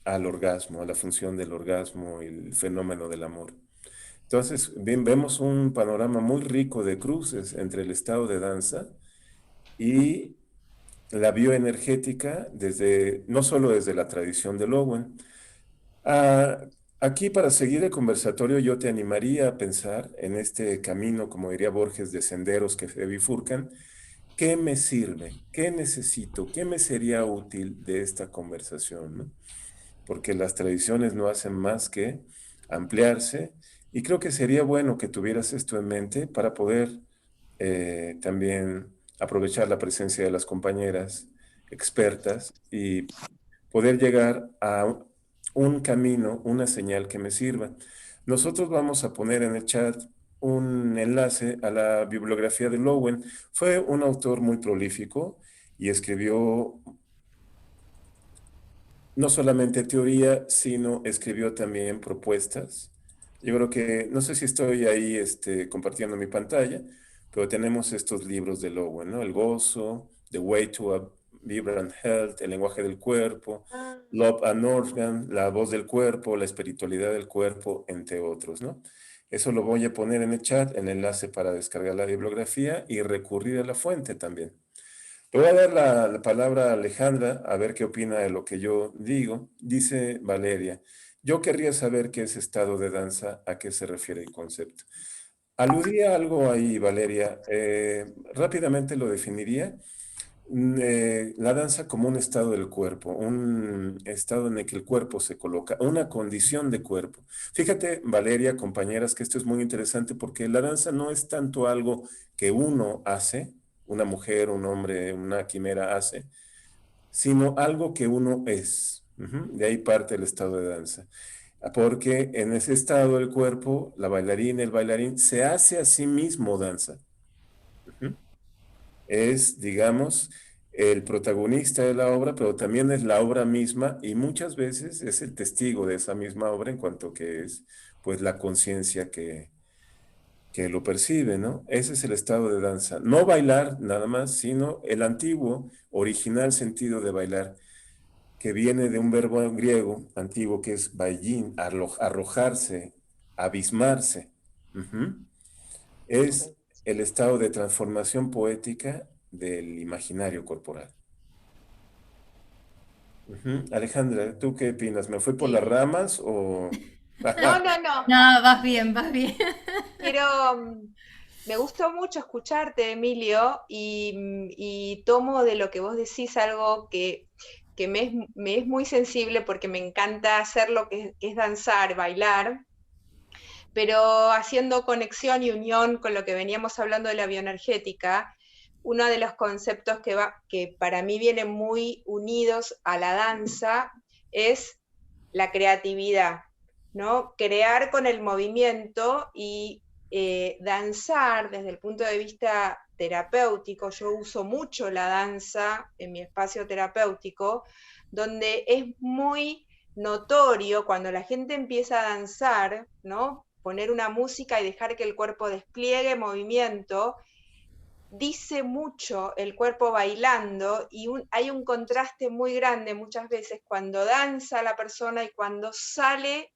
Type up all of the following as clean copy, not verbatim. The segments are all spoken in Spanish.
al orgasmo, a la función del orgasmo y el fenómeno del amor. Entonces, bien, vemos un panorama muy rico de cruces entre el estado de danza y la bioenergética, desde, no solo desde la tradición de Lowen. Ah, aquí para seguir el conversatorio yo te animaría a pensar en este camino, como diría Borges, de senderos que se bifurcan. ¿Qué me sirve? ¿Qué necesito? ¿Qué me sería útil de esta conversación, ¿no? Porque las tradiciones no hacen más que ampliarse y creo que sería bueno que tuvieras esto en mente para poder también aprovechar la presencia de las compañeras expertas y poder llegar a un camino, una señal que me sirva. Nosotros vamos a poner en el chat un enlace a la bibliografía de Lowen. Fue un autor muy prolífico y escribió no solamente teoría, sino escribió también propuestas. Yo creo que, no sé si estoy ahí compartiendo mi pantalla, pero tenemos estos libros de Lowen, ¿no? El gozo, The Way to a Vibrant Health, El lenguaje del cuerpo, Ah, Love and Organ, La voz del cuerpo, La espiritualidad del cuerpo, entre otros, ¿no? Eso lo voy a poner en el chat, el enlace para descargar la bibliografía y recurrir a la fuente también. Le voy a dar la palabra a Alejandra a ver qué opina de lo que yo digo. Dice Valeria, yo querría saber qué es estado de danza, a qué se refiere el concepto. Aludía algo ahí, Valeria. Rápidamente lo definiría. La danza como un estado del cuerpo, un estado en el que el cuerpo se coloca, una condición de cuerpo. Fíjate, Valeria, compañeras, que esto es muy interesante porque la danza no es tanto algo que uno hace, una mujer, un hombre, una quimera hace, sino algo que uno es. De ahí parte el estado de danza. Porque en ese estado del cuerpo, la bailarina, el bailarín, se hace a sí mismo danza. Ujú. Es, digamos, el protagonista de la obra, pero también es la obra misma y muchas veces es el testigo de esa misma obra en cuanto que es, pues, la conciencia que lo percibe, ¿no? Ese es el estado de danza. No bailar nada más, sino el antiguo, original sentido de bailar, que viene de un verbo griego antiguo que es baillín, arrojarse, abismarse. Ujú. Es ok. el estado de transformación poética del imaginario corporal. Ujú. Alejandra, ¿tú qué opinas? ¿Me fui por las Sí. ramas o...? No, no, no. No, vas bien, vas bien. Quiero, me gustó mucho escucharte, Emilio, y tomo de lo que vos decís algo que me es muy sensible porque me encanta hacer lo que es danzar, bailar, pero haciendo conexión y unión con lo que veníamos hablando de la bioenergética, uno de los conceptos que para mí vienen muy unidos a la danza es la creatividad, ¿no? Crear con el movimiento y danzar desde el punto de vista terapéutico. Yo uso mucho la danza en mi espacio terapéutico, donde es muy notorio cuando la gente empieza a danzar, ¿no? Poner una música y dejar que el cuerpo despliegue movimiento, dice mucho el cuerpo bailando y hay un contraste muy grande muchas veces cuando danza la persona y cuando sale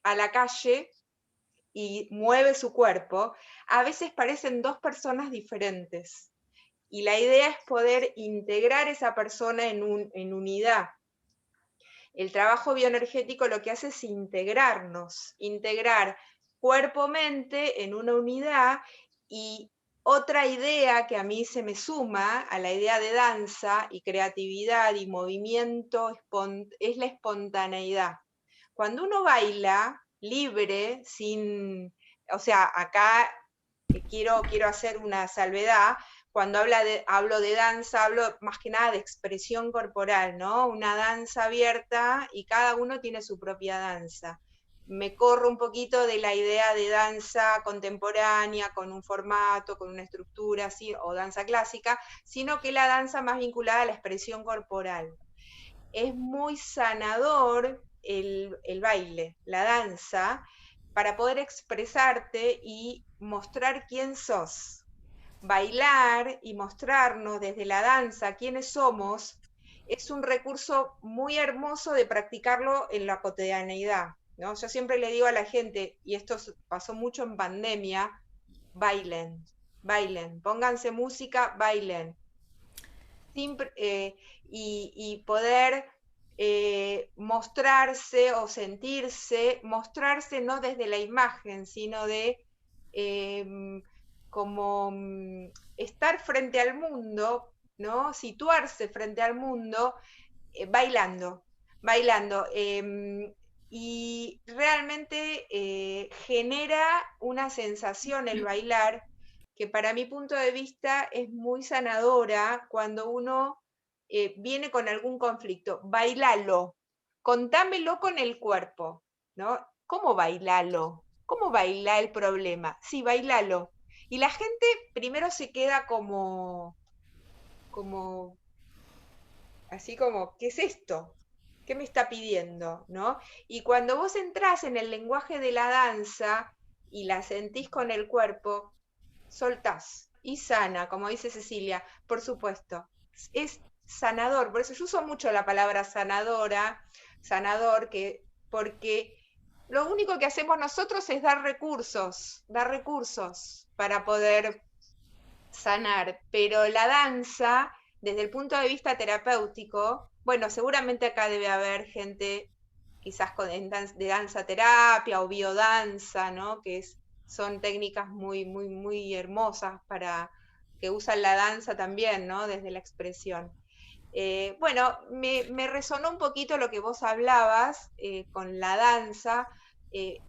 a la calle y mueve su cuerpo, a veces parecen dos personas diferentes. Y la idea es poder integrar esa persona en unidad. El trabajo bioenergético lo que hace es integrarnos, integrar cuerpo-mente en una unidad. Y otra idea que a mí se me suma a la idea de danza y creatividad y movimiento es la espontaneidad. Cuando uno baila libre, sin, o sea, acá quiero hacer una salvedad. Cuando hablo de danza, hablo más que nada de expresión corporal, ¿no? Una danza abierta y cada uno tiene su propia danza. Me corro un poquito de la idea de danza contemporánea, con un formato, con una estructura, así, o danza clásica, sino que la danza más vinculada a la expresión corporal. Es muy sanador el baile, la danza, para poder expresarte y mostrar quién sos. Bailar y mostrarnos desde la danza quiénes somos es un recurso muy hermoso de practicarlo en la cotidianeidad, ¿no? Yo siempre le digo a la gente, y esto pasó mucho en pandemia, bailen, bailen, pónganse música, bailen. Y poder mostrarse o sentirse, mostrarse no desde la imagen, sino de como estar frente al mundo, ¿no? Situarse frente al mundo bailando, bailando. Y realmente genera una sensación el bailar que para mi punto de vista es muy sanadora cuando uno viene con algún conflicto. Bailalo, contámelo con el cuerpo, ¿no? ¿Cómo bailalo? ¿Cómo baila el problema? Sí, bailalo. Y la gente primero se queda como así como, ¿qué es esto? ¿Qué me está pidiendo? ¿No? Y cuando vos entrás en el lenguaje de la danza y la sentís con el cuerpo, soltás y sana, como dice Cecilia, por supuesto. Es sanador, por eso yo uso mucho la palabra sanadora, sanador, porque lo único que hacemos nosotros es dar recursos para poder sanar, pero la danza, desde el punto de vista terapéutico, bueno, seguramente acá debe haber gente quizás de danza terapia o biodanza, ¿no? Son técnicas muy hermosas para que usan la danza también, ¿no? Desde la expresión. Bueno, me resonó un poquito lo que vos hablabas con la danza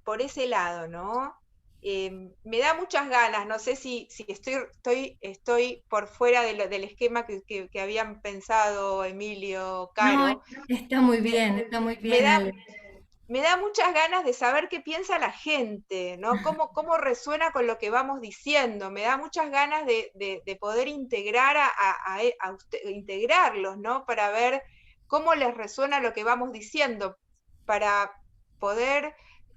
por ese lado, ¿no? Me da muchas ganas, no sé si estoy por fuera del esquema que habían pensado Emilio, No, Caro. está muy Me bien, da, Ale. me da muchas ganas de saber qué piensa la gente, ¿no? Cómo resuena con lo que vamos diciendo. Me da muchas ganas de poder integrar integrarlos, ¿no? Para ver cómo les resuena lo que vamos diciendo, para poder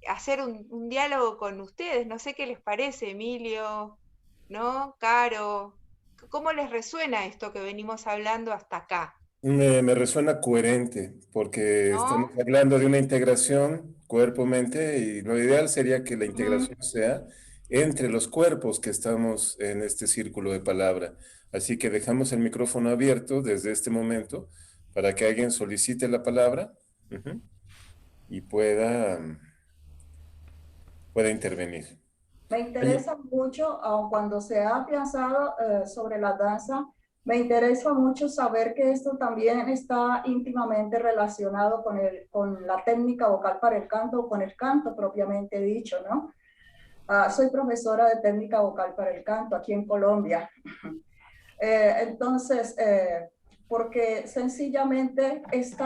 hacer un diálogo con ustedes. No sé qué les parece, Emilio, ¿no? Caro, ¿cómo les resuena esto que venimos hablando hasta acá? Me resuena coherente, porque estamos ¿No? hablando de una integración cuerpo-mente y lo ideal sería que la Ujú. integración sea entre los cuerpos que estamos en este círculo de palabra. Así que dejamos el micrófono abierto desde este momento para que alguien solicite la palabra, ujú, y pueda intervenir. Me Oye, interesa mucho, aun cuando se ha pensado sobre la danza, me interesa mucho saber que esto también está íntimamente relacionado con la técnica vocal para el canto, con el canto propiamente dicho, ¿no? Soy profesora de técnica vocal para el canto aquí en Colombia. Entonces, porque sencillamente es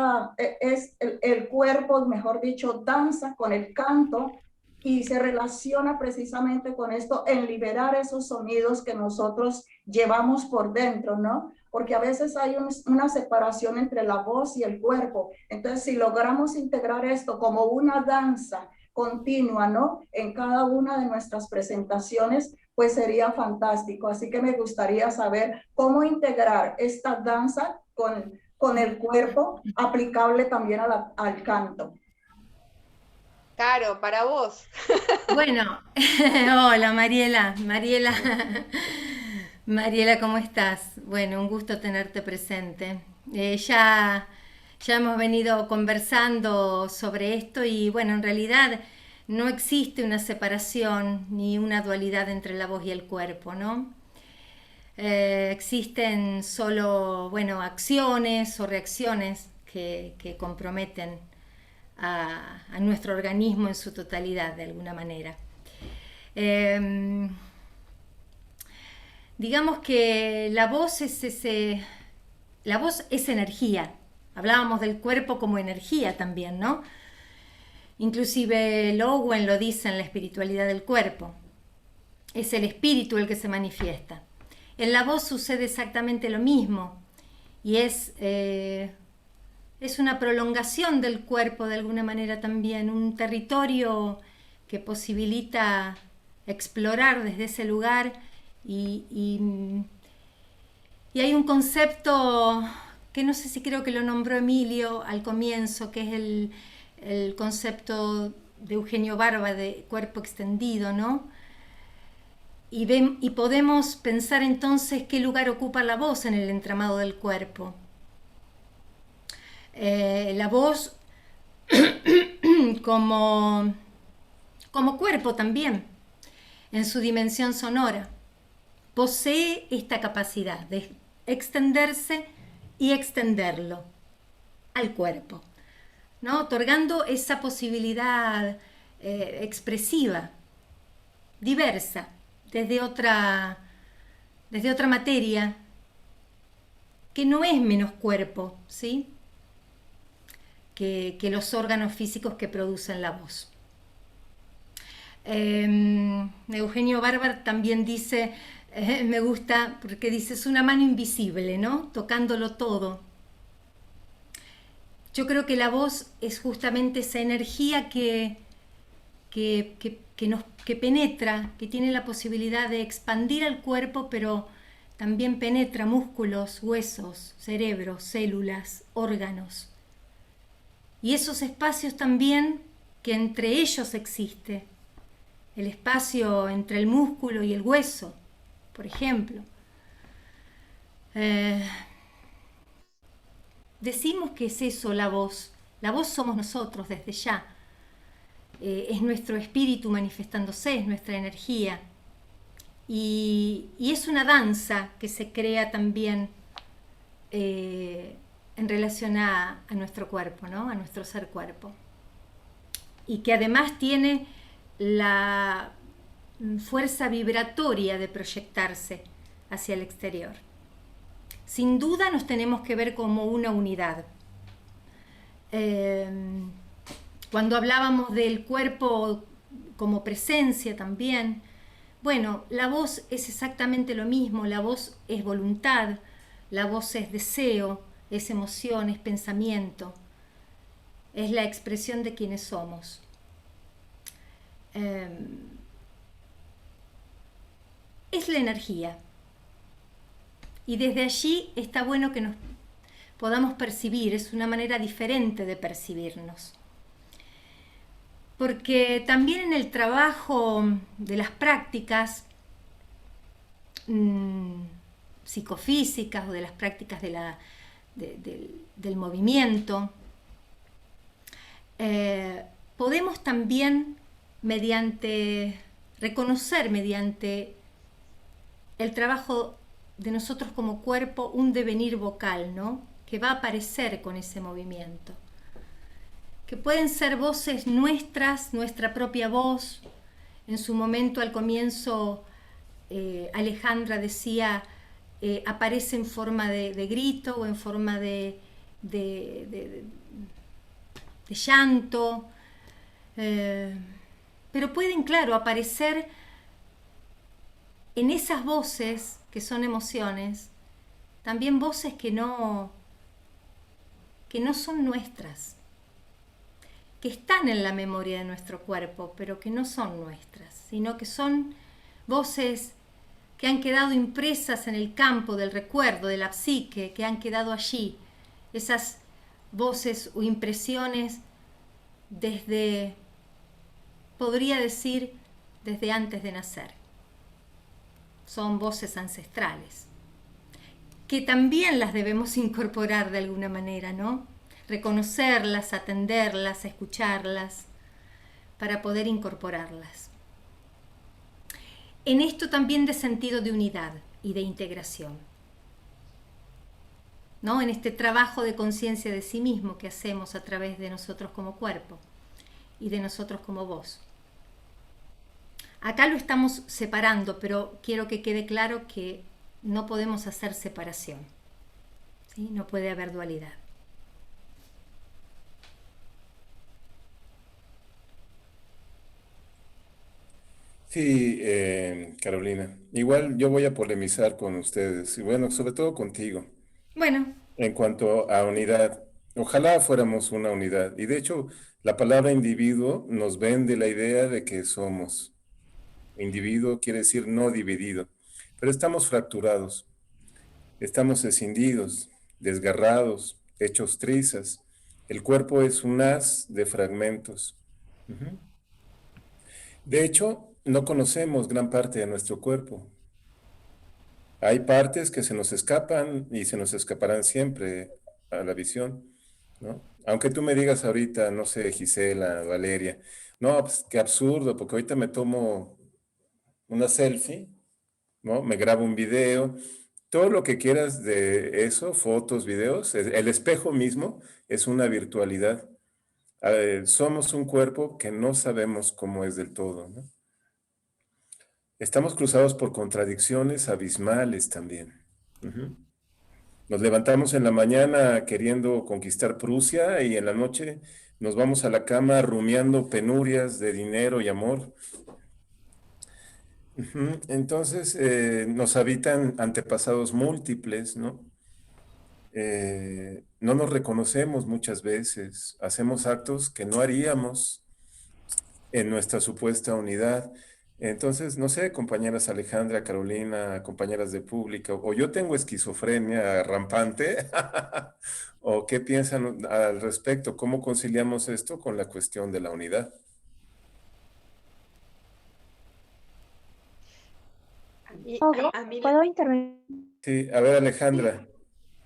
el cuerpo, mejor dicho, danza con el canto y se relaciona precisamente con esto en liberar esos sonidos que nosotros llevamos por dentro, ¿no? Porque a veces hay una separación entre la voz y el cuerpo. Entonces, si logramos integrar esto como una danza continua, ¿no? En cada una de nuestras presentaciones, pues sería fantástico. Así que me gustaría saber cómo integrar esta danza con el cuerpo aplicable también al canto. Caro, para vos. Bueno, hola Mariela, Mariela, Mariela, ¿cómo estás? Bueno, un gusto tenerte presente. Ya hemos venido conversando sobre esto y bueno, en realidad no existe una separación ni una dualidad entre la voz y el cuerpo, ¿no? Existen solo, bueno, acciones o reacciones que comprometen a nuestro organismo en su totalidad, de alguna manera. Eh, digamos que la voz es energía. Hablábamos del cuerpo como energía también, ¿no? Inclusive Lowen lo dice en la espiritualidad del cuerpo. Es el espíritu el que se manifiesta. En la voz sucede exactamente lo mismo y es una prolongación del cuerpo de alguna manera también, un territorio que posibilita explorar desde ese lugar y, y, y hay un concepto que no sé si creo que lo nombró Emilio al comienzo, que es el concepto de Eugenio Barba de cuerpo extendido, ¿no? Y podemos pensar entonces qué lugar ocupa la voz en el entramado del cuerpo. La voz como cuerpo también, en su dimensión sonora, posee esta capacidad de extenderse y extenderlo al cuerpo, ¿no? Otorgando esa posibilidad expresiva, diversa, desde otra materia, que no es menos cuerpo, ¿sí? que los órganos físicos que producen la voz. Eugenio Barba también dice, me gusta porque dice, es una mano invisible, ¿no? Tocándolo todo. Yo creo que la voz es justamente esa energía que penetra, que tiene la posibilidad de expandir al cuerpo, pero también penetra músculos, huesos, cerebros, células, órganos. Y esos espacios también que entre ellos existe. El espacio entre el músculo y el hueso, por ejemplo. Decimos que es eso la voz. La voz somos nosotros desde ya. Es nuestro espíritu manifestándose, es nuestra energía. Y es una danza que se crea también en relación a nuestro cuerpo, ¿no? A nuestro ser cuerpo. Y que además tiene la fuerza vibratoria de proyectarse hacia el exterior. Sin duda nos tenemos que ver como una unidad. Cuando hablábamos del cuerpo como presencia también, bueno, la voz es exactamente lo mismo, la voz es voluntad, la voz es deseo, es emoción, es pensamiento, es la expresión de quienes somos. Es la energía. Y desde allí está bueno que nos podamos percibir, es una manera diferente de percibirnos. Porque también en el trabajo de las prácticas psicofísicas o de las prácticas del movimiento, podemos también reconocer mediante el trabajo de nosotros como cuerpo un devenir vocal, ¿no? Que va a aparecer con ese movimiento. Que pueden ser voces nuestras, nuestra propia voz. En su momento, al comienzo, Alejandra decía, aparece en forma de grito o en forma de llanto. Pero pueden, claro, aparecer en esas voces que son emociones, también voces que no son nuestras, que están en la memoria de nuestro cuerpo, pero que no son nuestras, sino que son voces que han quedado impresas en el campo del recuerdo, de la psique, que han quedado allí, esas voces o impresiones desde, podría decir, desde antes de nacer. Son voces ancestrales, que también las debemos incorporar de alguna manera, ¿no? Reconocerlas, atenderlas, escucharlas, para poder incorporarlas. En esto también de sentido de unidad y de integración, ¿no? En este trabajo de conciencia de sí mismo que hacemos a través de nosotros como cuerpo y de nosotros como voz. Acá lo estamos separando, pero quiero que quede claro que no podemos hacer separación, ¿sí? No puede haber dualidad. Sí, Carolina. Igual yo voy a polemizar con ustedes, y bueno, sobre todo contigo, Bueno, en cuanto a unidad. Ojalá fuéramos una unidad. Y de hecho, la palabra individuo nos vende la idea de que somos. Individuo quiere decir no dividido, pero estamos fracturados, estamos escindidos. desgarrados, hechos trizas. El cuerpo es un haz de fragmentos. Ujú. De hecho, no conocemos gran parte de nuestro cuerpo. Hay partes que se nos escapan y se nos escaparán siempre a la visión, ¿no? Aunque tú me digas ahorita, no sé, Gisela, Valeria, no, pues qué absurdo, porque ahorita me tomo una selfie, ¿no? Me grabo un video, todo lo que quieras de eso, fotos, videos, el espejo mismo es una virtualidad. Somos un cuerpo que no sabemos cómo es del todo, ¿no? Estamos cruzados por contradicciones abismales también. Ujú. Nos levantamos en la mañana queriendo conquistar Prusia y en la noche nos vamos a la cama rumiando penurias de dinero y amor. Ujú. Entonces nos habitan antepasados múltiples, ¿no? No nos reconocemos muchas veces, hacemos actos que no haríamos en nuestra supuesta unidad. Entonces, no sé, compañeras Alejandra, Carolina, compañeras de público, o yo tengo esquizofrenia rampante, o qué piensan al respecto, cómo conciliamos esto con la cuestión de la unidad. Ok, A mí, ¿puedo intervenir? Sí, a ver, Alejandra.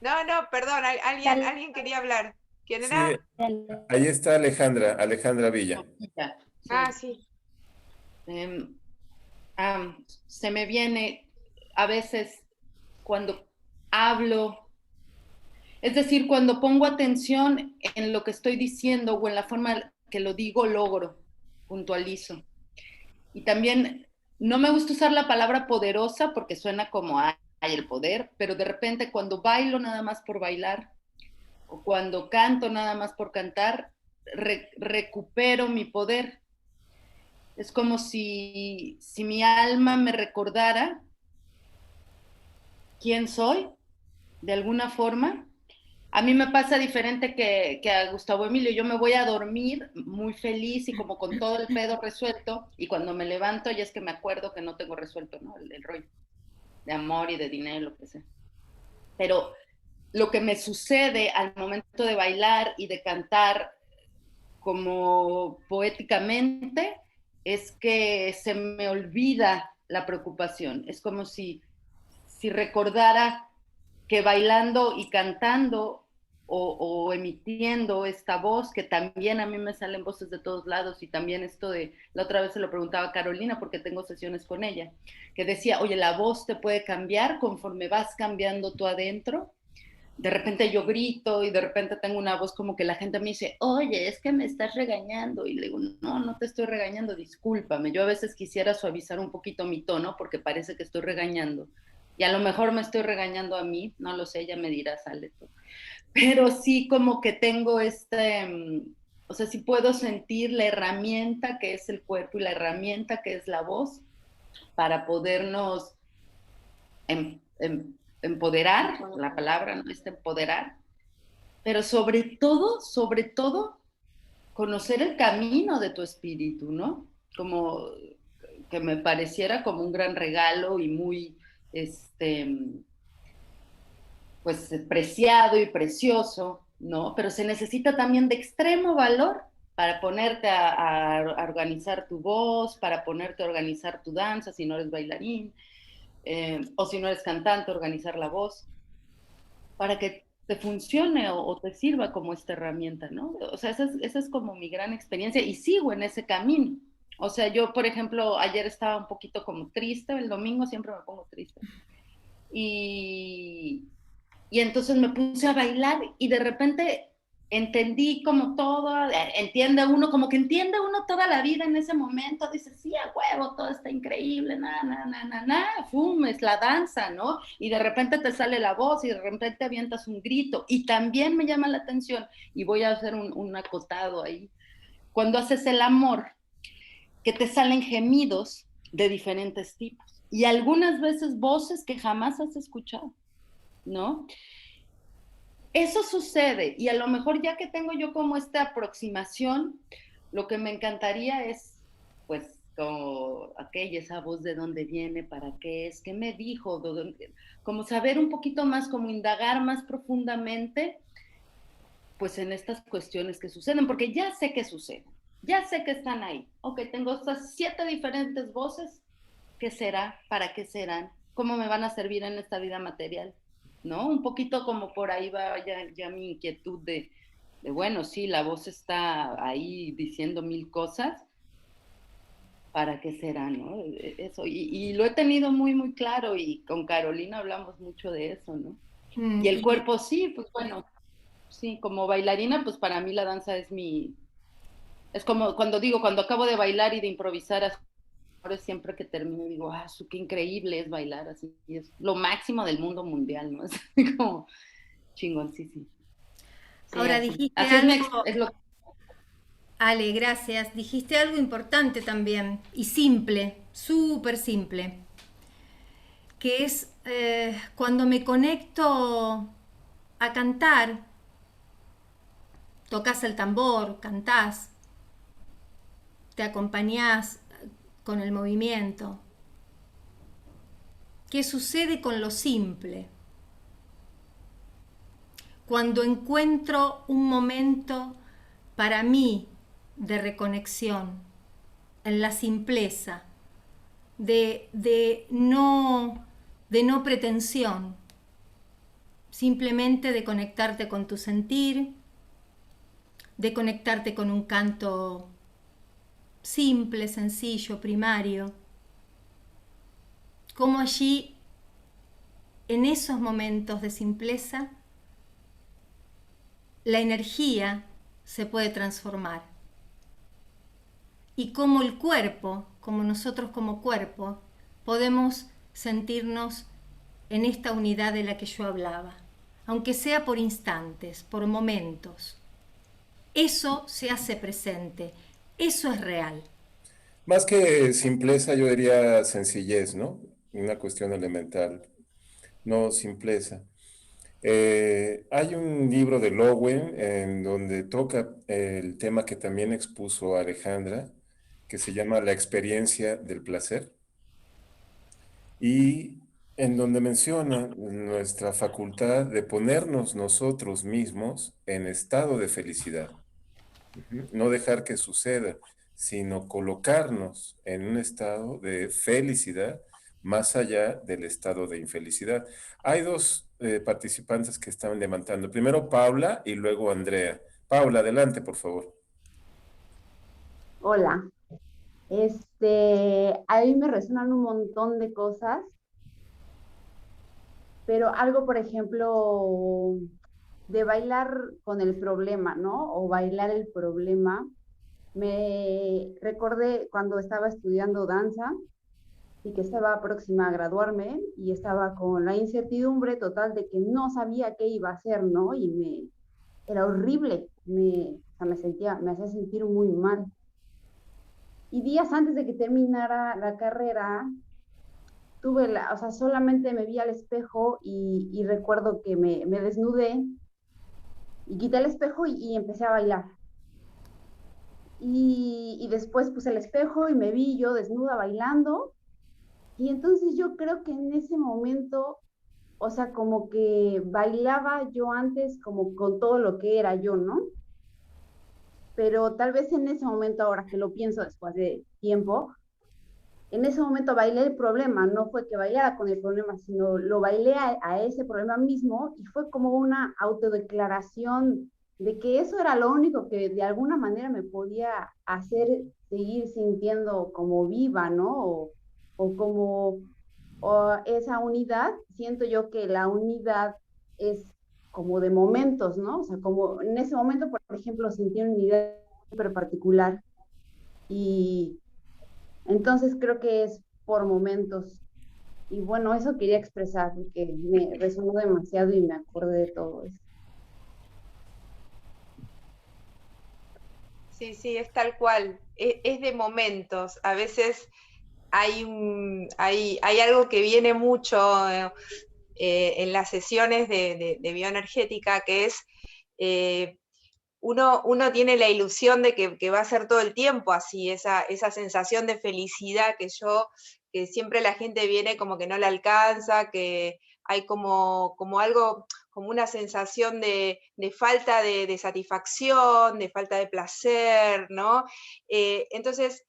no, perdón, alguien quería hablar. ¿Quién Sí, era? ahí está Alejandra, Alejandra Villa. Ya, sí. Ah, sí. Em, Se me viene a veces cuando hablo, es decir, cuando pongo atención en lo que estoy diciendo o en la forma que lo digo, logro, puntualizo. Y también no me gusta usar la palabra poderosa porque suena como hay el poder, pero de repente cuando bailo nada más por bailar o cuando canto nada más por cantar, recupero mi poder. Es como si mi alma me recordara quién soy, de alguna forma. A mí me pasa diferente que a Gustavo Emilio. Yo me voy a dormir muy feliz y como con todo el pedo resuelto, y cuando me levanto ya es que me acuerdo que no tengo resuelto, ¿no? El rollo de amor y de dinero, lo que sea. Pero lo que me sucede al momento de bailar y de cantar como poéticamente es que se me olvida la preocupación. Es como si recordara que bailando y cantando o emitiendo esta voz, que también a mí me salen voces de todos lados, y también esto de, la otra vez se lo preguntaba a Carolina porque tengo sesiones con ella, que decía, oye, la voz te puede cambiar conforme vas cambiando tú adentro. De repente yo grito y de repente tengo una voz como que la gente me dice, oye, es que me estás regañando. Y le digo, no, no te estoy regañando, discúlpame. Yo a veces quisiera suavizar un poquito mi tono porque parece que estoy regañando. Y a lo mejor me estoy regañando a mí, no lo sé, ella me dirá, sale tú. Pero sí como que tengo o sea, sí puedo sentir la herramienta que es el cuerpo y la herramienta que es la voz para podernos empoderar, la palabra no es empoderar, pero sobre todo, conocer el camino de tu espíritu, ¿no? Como que me pareciera como un gran regalo y muy, pues, preciado y precioso, ¿no? Pero se necesita también de extremo valor para ponerte a organizar tu voz, para ponerte a organizar tu danza, si no eres bailarín, o si no eres cantante, organizar la voz, para que te funcione o te sirva como esta herramienta, ¿no? O sea, esa es como mi gran experiencia y sigo en ese camino. O sea, yo, por ejemplo, ayer estaba un poquito como triste, el domingo siempre me pongo triste. Y, y entonces me puse a bailar y de repente entendí como todo, como que entiende uno toda la vida en ese momento, dice, sí, a huevo, todo está increíble, fum, es la danza, ¿no? Y de repente te sale la voz y de repente avientas un grito. Y también me llama la atención, y voy a hacer un acotado ahí, cuando haces el amor, que te salen gemidos de diferentes tipos. Y algunas veces voces que jamás has escuchado, ¿no? Eso sucede, y a lo mejor ya que tengo yo como esta aproximación, lo que me encantaría es, pues, como, ok, esa voz de dónde viene, para qué es, qué me dijo, como saber un poquito más, como indagar más profundamente, pues en estas cuestiones que suceden, porque ya sé que suceden, ya sé que están ahí. Ok, tengo estas 7 diferentes voces, ¿qué será? ¿Para qué serán? ¿Cómo me van a servir en esta vida material? ¿No? Un poquito como por ahí va ya mi inquietud de, bueno, sí, la voz está ahí diciendo 1000 cosas, ¿para qué será, no? Eso, y lo he tenido muy, muy claro, y con Carolina hablamos mucho de eso, ¿no? Y el cuerpo sí, pues bueno, sí, como bailarina, pues para mí la danza es como cuando digo, cuando acabo de bailar y de improvisar, ahora siempre que termino digo, qué increíble es bailar así, es lo máximo del mundo mundial, ¿no? Es como chingón, sí, sí. Sí, Ahora así. dijiste Así algo, es lo Ale, gracias. Dijiste algo importante también y simple, súper simple, que es cuando me conecto a cantar, tocas el tambor, cantás, te acompañás con el movimiento. ¿Qué sucede con lo simple? Cuando encuentro un momento para mí de reconexión, en la simpleza, de no pretensión, simplemente de conectarte con tu sentir, de conectarte con un canto simple, sencillo, primario, como allí, en esos momentos de simpleza, la energía se puede transformar. Y como el cuerpo, como nosotros como cuerpo, podemos sentirnos en esta unidad de la que yo hablaba, aunque sea por instantes, por momentos. Eso se hace presente, eso es real. Más que simpleza, yo diría sencillez, ¿no? Una cuestión elemental, no simpleza. Hay un libro de Lowen en donde toca el tema que también expuso Alejandra, que se llama La experiencia del placer, y en donde menciona nuestra facultad de ponernos nosotros mismos en estado de felicidad. No dejar que suceda, sino colocarnos en un estado de felicidad más allá del estado de infelicidad. Hay dos participantes que están levantando. Primero Paula y luego Andrea. Paula, adelante, por favor. Hola, a mí me resuenan un montón de cosas, pero algo, por ejemplo, de bailar con el problema, ¿no? O bailar el problema. Me recordé cuando estaba estudiando danza y que estaba próxima a graduarme y estaba con la incertidumbre total de que no sabía qué iba a hacer, ¿no? Era horrible, o sea, me hacía sentir muy mal. Y días antes de que terminara la carrera, o sea, solamente me vi al espejo y recuerdo que me desnudé y quité el espejo y empecé a bailar. Y después puse el espejo y me vi yo desnuda bailando. Y entonces yo creo que en ese momento, o sea, como que bailaba yo antes como con todo lo que era yo, ¿no? Pero tal vez en ese momento, ahora que lo pienso después de tiempo, en ese momento bailé el problema, no fue que bailara con el problema, sino lo bailé a ese problema mismo y fue como una autodeclaración de que eso era lo único que de alguna manera me podía hacer seguir sintiendo como viva, ¿no? O como esa unidad, siento yo que la unidad es como de momentos, ¿no? O sea, como en ese momento, por ejemplo, sentí una unidad súper particular y entonces creo que es por momentos. Y bueno, eso quería expresar porque me resonó demasiado y me acordé de todo eso. Sí, sí, es tal cual. Es de momentos. A veces hay algo que viene mucho en las sesiones de bioenergética, que es uno tiene la ilusión de que va a ser todo el tiempo así, esa sensación de felicidad que siempre la gente viene como que no la alcanza, que hay como algo, como una sensación de falta de satisfacción, de falta de placer, ¿no? Entonces,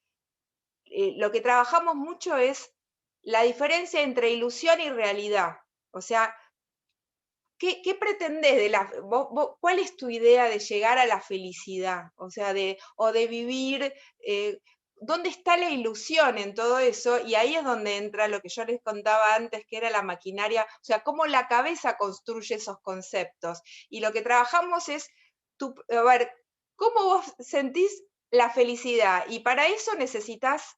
lo que trabajamos mucho es la diferencia entre ilusión y realidad. O sea, ¿qué pretendés de cuál es tu idea de llegar a la felicidad? O sea, de vivir, ¿dónde está la ilusión en todo eso? Y ahí es donde entra lo que yo les contaba antes, que era la maquinaria, o sea, cómo la cabeza construye esos conceptos. Y lo que trabajamos es, a ver, ¿cómo vos sentís la felicidad? Y para eso necesitas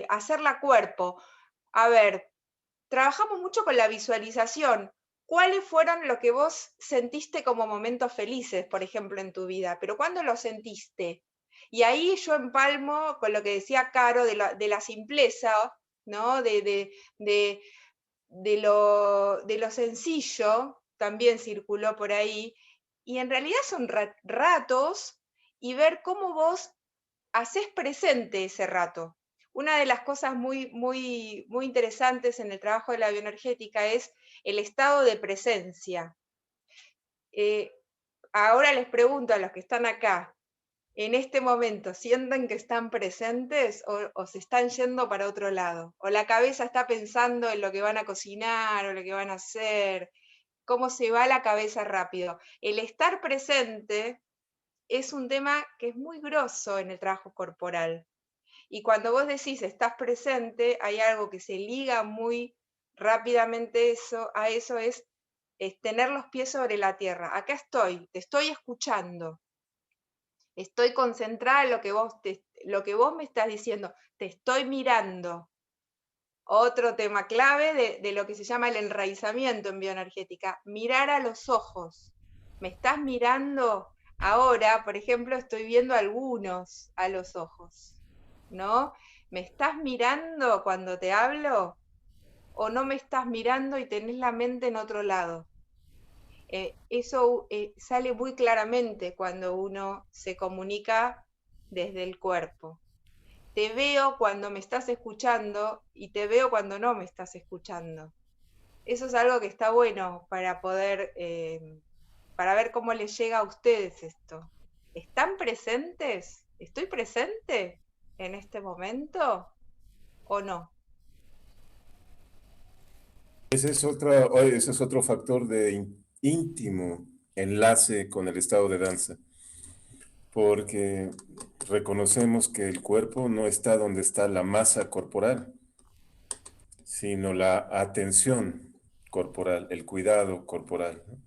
hacerla cuerpo. A ver, trabajamos mucho con la visualización. ¿Cuáles fueron lo que vos sentiste como momentos felices, por ejemplo, en tu vida? Pero ¿cuándo lo sentiste? Y ahí yo empalmo con lo que decía Caro de la simpleza, ¿no? De lo sencillo, también circuló por ahí. Y en realidad son ratos y ver cómo vos haces presente ese rato. Una de las cosas muy, muy, muy interesantes en el trabajo de la bioenergética es el estado de presencia. Ahora les pregunto a los que están acá, en este momento, ¿sienten que están presentes o se están yendo para otro lado? ¿O la cabeza está pensando en lo que van a cocinar o lo que van a hacer? ¿Cómo se va la cabeza rápido? El estar presente es un tema que es muy grosso en el trabajo corporal. Y cuando vos decís estás presente, hay algo que se liga muy rápidamente a eso es tener los pies sobre la tierra. Acá estoy, te estoy escuchando, estoy concentrada en lo que vos me estás diciendo, te estoy mirando. Otro tema clave de lo que se llama el enraizamiento en bioenergética, mirar a los ojos. ¿Me estás mirando? Ahora, por ejemplo, estoy viendo algunos a los ojos, ¿no? ¿Me estás mirando cuando te hablo? ¿O no me estás mirando y tenés la mente en otro lado? Eso sale muy claramente cuando uno se comunica desde el cuerpo. Te veo cuando me estás escuchando y te veo cuando no me estás escuchando. Eso es algo que está bueno para poder, para ver cómo les llega a ustedes esto. ¿Están presentes? ¿Estoy presente en este momento o no? Ese es otro factor de íntimo enlace con el estado de danza, porque reconocemos que el cuerpo no está donde está la masa corporal, sino la atención corporal, el cuidado corporal, ¿no?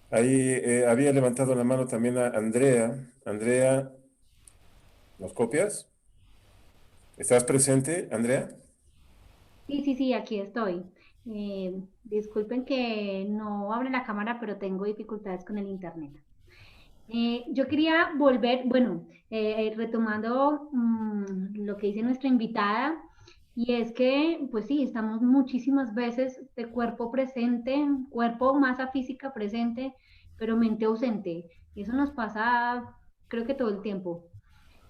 Ahí había levantado la mano también a Andrea. Andrea, ¿nos copias? ¿Estás presente, Andrea? Sí, sí, sí, aquí estoy. Disculpen que no abre la cámara, pero tengo dificultades con el internet. Yo quería volver, bueno, retomando lo que dice nuestra invitada, y es que, pues sí, estamos muchísimas veces de cuerpo presente, cuerpo, masa física presente, pero mente ausente. Y eso nos pasa, creo que todo el tiempo.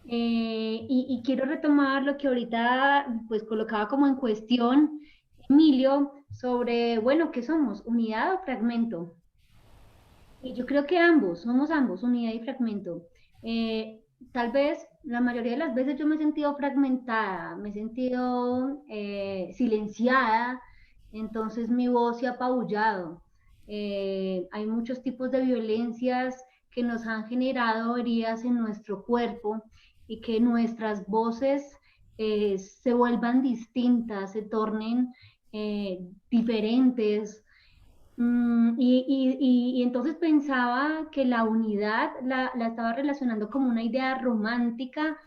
Y quiero retomar lo que ahorita pues colocaba como en cuestión Emilio sobre, bueno, ¿qué somos? ¿Unidad o fragmento? Y yo creo que ambos, somos ambos, unidad y fragmento. Eh, Tal vez la mayoría de las veces yo me he sentido fragmentada, me he sentido silenciada, entonces mi voz se ha apabullado. Hay muchos tipos de violencias que nos han generado heridas en nuestro cuerpo y que nuestras voces se vuelvan distintas, se tornen diferentes. Y entonces pensaba que la unidad la estaba relacionando como una idea romántica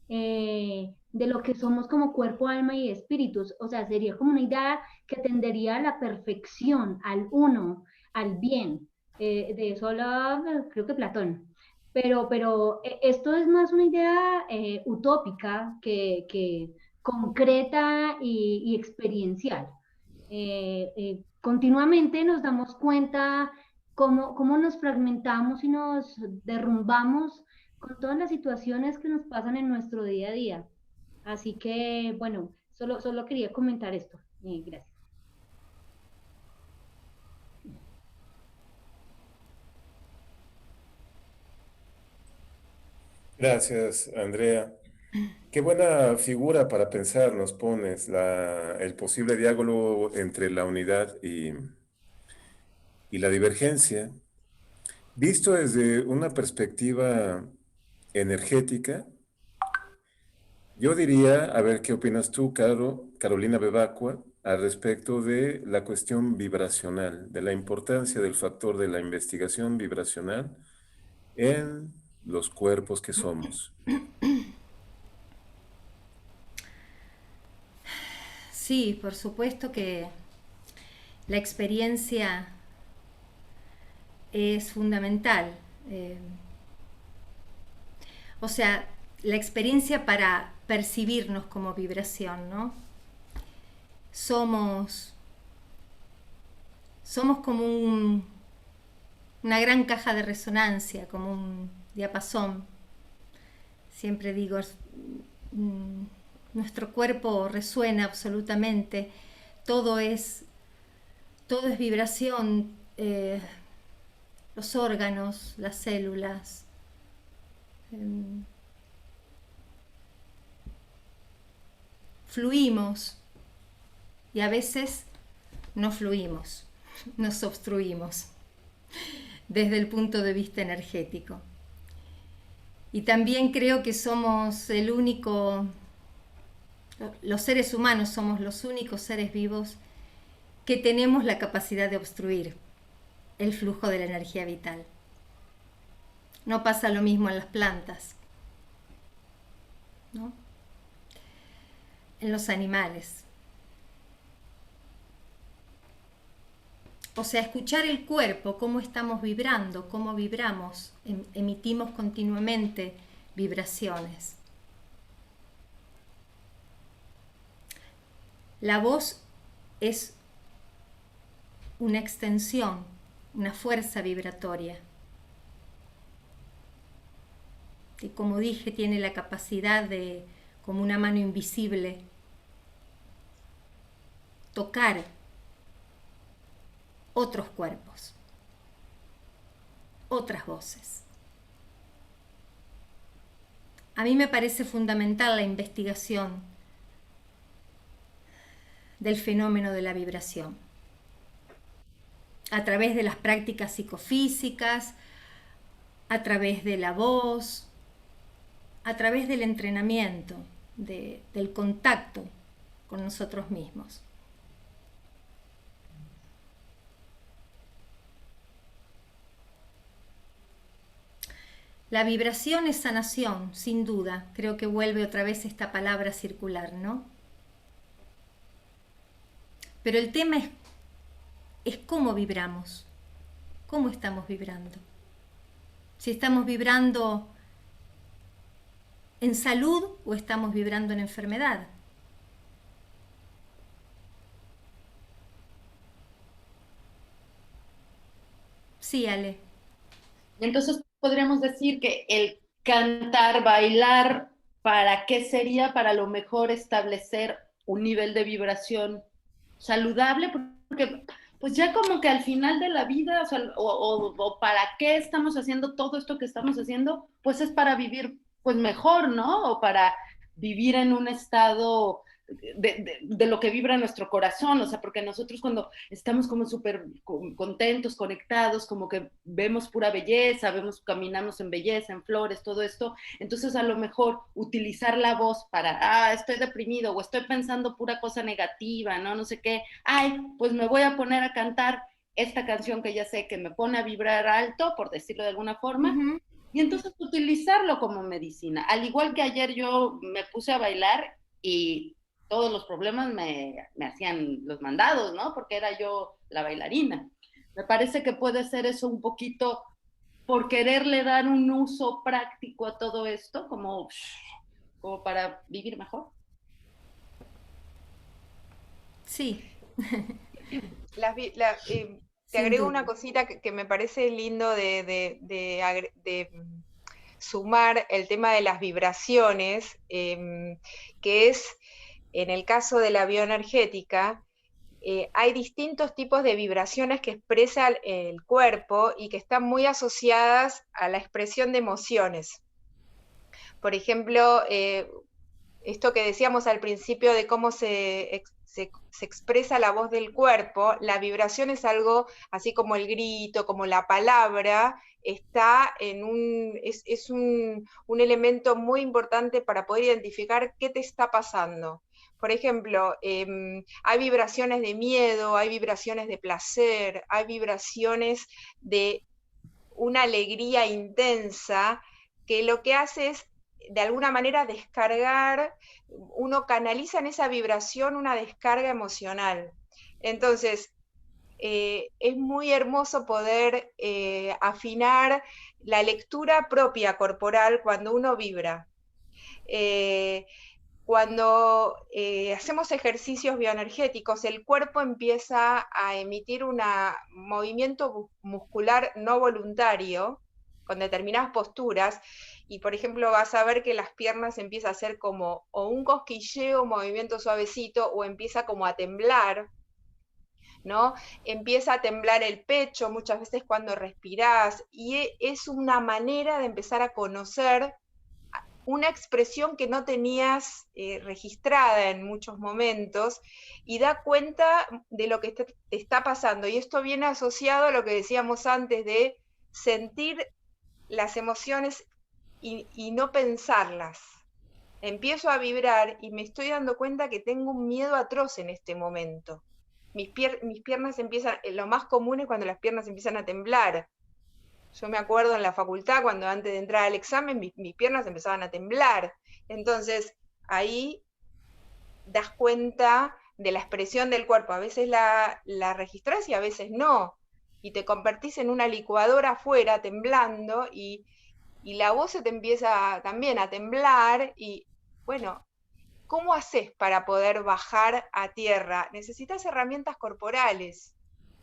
de lo que somos como cuerpo, alma y espíritus. O sea, sería como una idea que tendería a la perfección, al uno, al bien. De eso hablaba, creo que Platón. Pero esto es más una idea utópica que concreta y experiencial. Continuamente nos damos cuenta cómo nos fragmentamos y nos derrumbamos con todas las situaciones que nos pasan en nuestro día a día. Así que, bueno, solo quería comentar esto. Gracias. Gracias, Andrea. Qué buena figura para pensar nos pones, el posible diálogo entre la unidad y la divergencia. Visto desde una perspectiva energética, yo diría, a ver qué opinas tú, Carolina Bebacua, al respecto de la cuestión vibracional, de la importancia del factor de la investigación vibracional en los cuerpos que somos. Sí, por supuesto que la experiencia es fundamental. O sea, la experiencia para percibirnos como vibración, ¿no? Somos como una gran caja de resonancia, como un diapasón. Siempre digo, nuestro cuerpo resuena absolutamente, todo es vibración, los órganos, las células. Fluimos y a veces no fluimos, nos obstruimos desde el punto de vista energético. Y también creo que somos los seres humanos somos los únicos seres vivos que tenemos la capacidad de obstruir el flujo de la energía vital. No pasa lo mismo en las plantas, ¿no? En los animales. O sea, escuchar el cuerpo, cómo estamos vibrando, cómo vibramos, emitimos continuamente vibraciones. La voz es una extensión, una fuerza vibratoria. Y como dije, tiene la capacidad de, como una mano invisible, tocar otros cuerpos, otras voces. A mí me parece fundamental la investigación del fenómeno de la vibración a través de las prácticas psicofísicas, a través de la voz, a través del entrenamiento, del contacto con nosotros mismos. La vibración es sanación, sin duda. Creo que vuelve otra vez esta palabra circular, ¿no? Pero el tema es cómo vibramos, cómo estamos vibrando. Si estamos vibrando en salud o estamos vibrando en enfermedad. Sí, Ale. Entonces podríamos decir que el cantar, bailar, ¿para qué sería? Para lo mejor establecer un nivel de vibración saludable, porque pues ya como que al final de la vida, o para qué estamos haciendo todo esto que estamos haciendo, pues es para vivir pues mejor, ¿no? O para vivir en un estado de lo que vibra nuestro corazón, o sea, porque nosotros cuando estamos como súper contentos, conectados, como que vemos pura belleza, caminamos en belleza, en flores, todo esto, entonces a lo mejor utilizar la voz para, estoy deprimido o estoy pensando pura cosa negativa, ¿no? No sé qué, pues me voy a poner a cantar esta canción que ya sé que me pone a vibrar alto, por decirlo de alguna forma, y entonces utilizarlo como medicina. Al igual que ayer yo me puse a bailar y todos los problemas me hacían los mandados, ¿no? Porque era yo la bailarina. Me parece que puede ser eso un poquito por quererle dar un uso práctico a todo esto, como para vivir mejor. Sí. Te agrego una cosita que me parece lindo de sumar el tema de las vibraciones, que es, en el caso de la bioenergética, hay distintos tipos de vibraciones que expresa el cuerpo y que están muy asociadas a la expresión de emociones. Por ejemplo, esto que decíamos al principio de cómo se expresa la voz del cuerpo, la vibración es algo así como el grito, como la palabra, está es un elemento muy importante para poder identificar qué te está pasando. Por ejemplo, hay vibraciones de miedo, hay vibraciones de placer, hay vibraciones de una alegría intensa, que lo que hace es, de alguna manera, descargar, uno canaliza en esa vibración una descarga emocional. Entonces, es muy hermoso poder afinar la lectura propia corporal cuando uno vibra. Cuando hacemos ejercicios bioenergéticos, el cuerpo empieza a emitir un movimiento muscular no voluntario con determinadas posturas, y por ejemplo vas a ver que las piernas empiezan a hacer como o un cosquilleo, un movimiento suavecito, o empieza como a temblar, ¿no? Empieza a temblar el pecho muchas veces cuando respirás, y es una manera de empezar a conocer una expresión que no tenías registrada en muchos momentos, y da cuenta de lo que te está pasando. Y esto viene asociado a lo que decíamos antes de sentir las emociones y no pensarlas. Empiezo a vibrar y me estoy dando cuenta que tengo un miedo atroz en este momento. Mis piernas empiezan, lo más común es cuando las piernas empiezan a temblar. Yo me acuerdo en la facultad, cuando antes de entrar al examen, mis piernas empezaban a temblar. Entonces, ahí das cuenta de la expresión del cuerpo. A veces la registrás y a veces no. Y te convertís en una licuadora afuera, temblando, y la voz se te empieza también a temblar. Y bueno, ¿cómo haces para poder bajar a tierra? Necesitas herramientas corporales,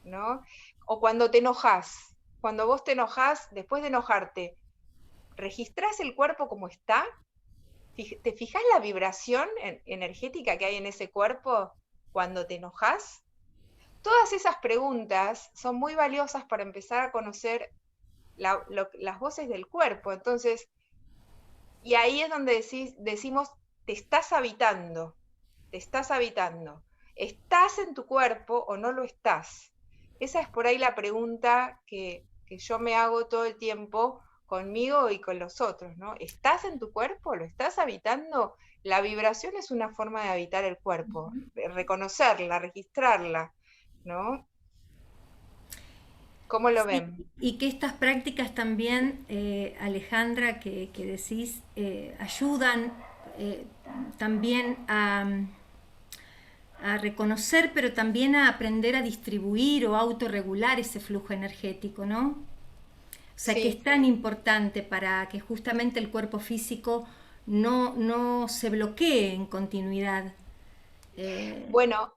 ¿no? O cuando te enojas. Cuando vos te enojás, después de enojarte, ¿registrás el cuerpo como está? ¿Te fijás la vibración energética que hay en ese cuerpo cuando te enojás? Todas esas preguntas son muy valiosas para empezar a conocer las voces del cuerpo. Entonces, y ahí es donde decimos, te estás habitando, te estás habitando. ¿Estás en tu cuerpo o no lo estás? Esa es por ahí la pregunta que yo me hago todo el tiempo conmigo y con los otros, ¿no? ¿Estás en tu cuerpo? ¿Lo estás habitando? La vibración es una forma de habitar el cuerpo, de reconocerla, registrarla, ¿no? ¿Cómo lo ven? Y que estas prácticas también, Alejandra, que decís, ayudan también a reconocer, pero también a aprender a distribuir o autorregular ese flujo energético, ¿no? O sea, que es tan importante para que justamente el cuerpo físico no se bloquee en continuidad. Bueno,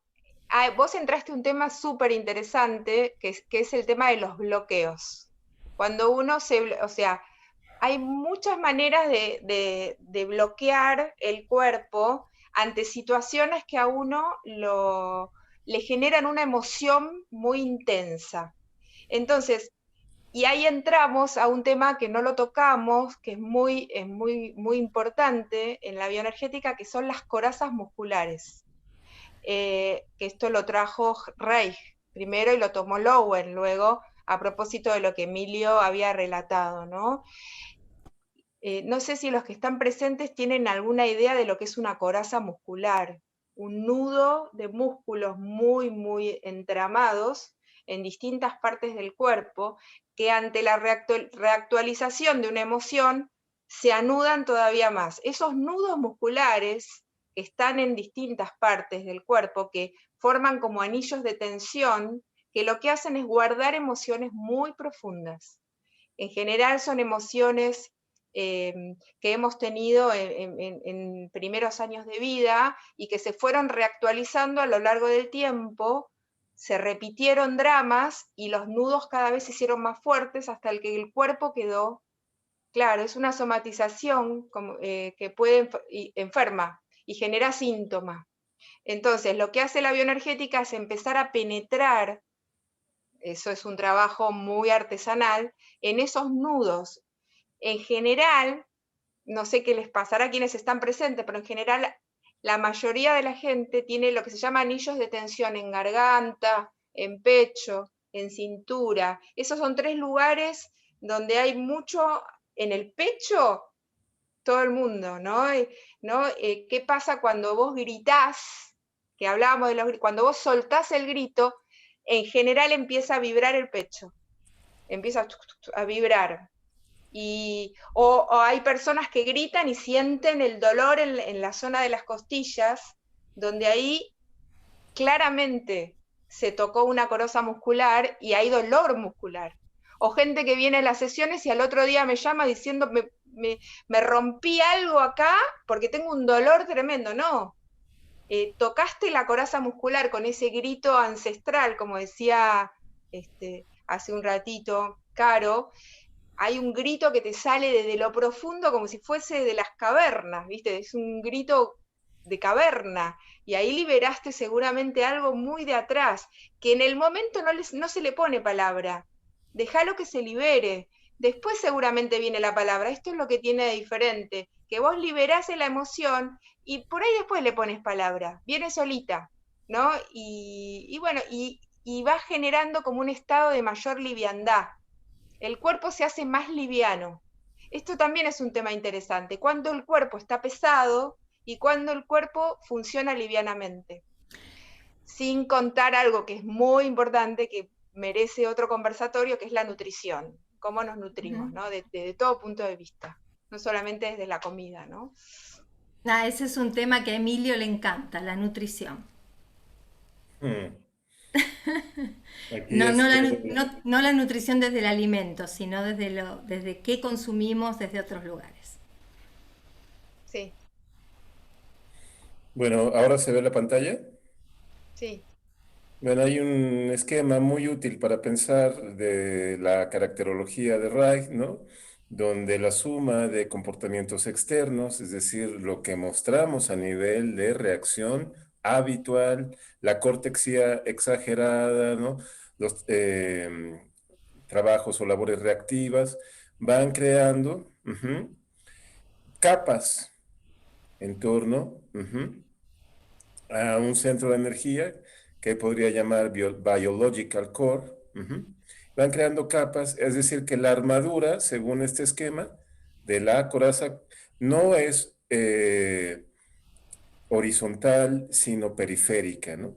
vos entraste un tema súper interesante, que es el tema de los bloqueos. Cuando uno o sea, hay muchas maneras de bloquear el cuerpo ante situaciones que a uno le generan una emoción muy intensa. Entonces, y ahí entramos a un tema que no lo tocamos, que es muy importante en la bioenergética, que son las corazas musculares. Que esto lo trajo Reich primero y lo tomó Lowen luego, a propósito de lo que Emilio había relatado, ¿no? No sé si los que están presentes tienen alguna idea de lo que es una coraza muscular, un nudo de músculos muy entramados en distintas partes del cuerpo, que ante la reactualización de una emoción se anudan todavía más. Esos nudos musculares que están en distintas partes del cuerpo, que forman como anillos de tensión, que lo que hacen es guardar emociones muy profundas. En general son emociones que hemos tenido en primeros años de vida y que se fueron reactualizando a lo largo del tiempo se repitieron dramas y los nudos cada vez se hicieron más fuertes hasta que el cuerpo quedó, claro, es una somatización que puede enferma y genera síntomas. Entonces, lo que hace la bioenergética es empezar a penetrar, eso es un trabajo muy artesanal, en esos nudos. En general, no sé qué les pasará a quienes están presentes, pero en general la mayoría de la gente tiene lo que se llama anillos de tensión en garganta, en pecho, en cintura. Esos son 3 lugares donde hay mucho, en el pecho, todo el mundo, ¿no? ¿Qué pasa cuando vos gritás? Que hablábamos de cuando vos soltás el grito, en general empieza a vibrar el pecho, empieza a vibrar. O hay personas que gritan y sienten el dolor en la zona de las costillas, donde ahí claramente se tocó una corosa muscular y hay dolor muscular. O gente que viene a las sesiones y al otro día me llama diciendo, me rompí algo acá porque tengo un dolor tremendo. No, tocaste la coraza muscular con ese grito ancestral, como decía hace un ratito Caro. Hay un grito que te sale desde lo profundo como si fuese de las cavernas, ¿viste? Es un grito de caverna, y ahí liberaste seguramente algo muy de atrás, que en el momento no se le pone palabra. Déjalo que se libere. Después seguramente viene la palabra. Esto es lo que tiene de diferente, que vos liberás la emoción y por ahí después le pones palabra. Viene solita, ¿no? Y bueno, y va generando como un estado de mayor liviandad. El cuerpo se hace más liviano. Esto también es un tema interesante. Cuando el cuerpo está pesado y cuando el cuerpo funciona livianamente. Sin contar algo que es muy importante, que merece otro conversatorio, que es la nutrición. Cómo nos nutrimos, ¿no? De todo punto de vista. No solamente desde la comida, ¿no? Ese es un tema que a Emilio le encanta, la nutrición. No la nutrición desde el alimento, sino desde qué consumimos desde otros lugares. Sí. Bueno, ¿ahora se ve la pantalla? Sí. Bueno, hay un esquema muy útil para pensar de la caracterología de Reich, ¿no? Donde la suma de comportamientos externos, es decir, lo que mostramos a nivel de reacción habitual, la cortexia exagerada, ¿no? Los trabajos o labores reactivas, van creando capas en torno a un centro de energía que podría llamar biological core. Van creando capas, es decir, que la armadura, según este esquema, de la coraza no es horizontal, sino periférica, ¿no?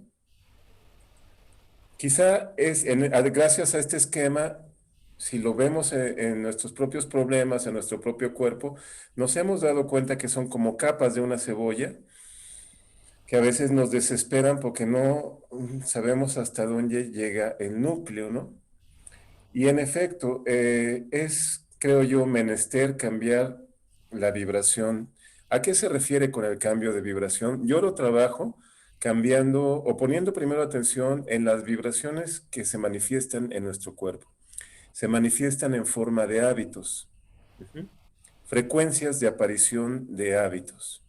Quizá gracias a este esquema, si lo vemos en nuestros propios problemas, en nuestro propio cuerpo, nos hemos dado cuenta que son como capas de una cebolla, que a veces nos desesperan porque no sabemos hasta dónde llega el núcleo, ¿no? Y en efecto, creo yo, menester cambiar la vibración. ¿A qué se refiere con el cambio de vibración? Yo lo trabajo cambiando o poniendo primero atención en las vibraciones que se manifiestan en nuestro cuerpo. Se manifiestan en forma de hábitos, frecuencias de aparición de hábitos.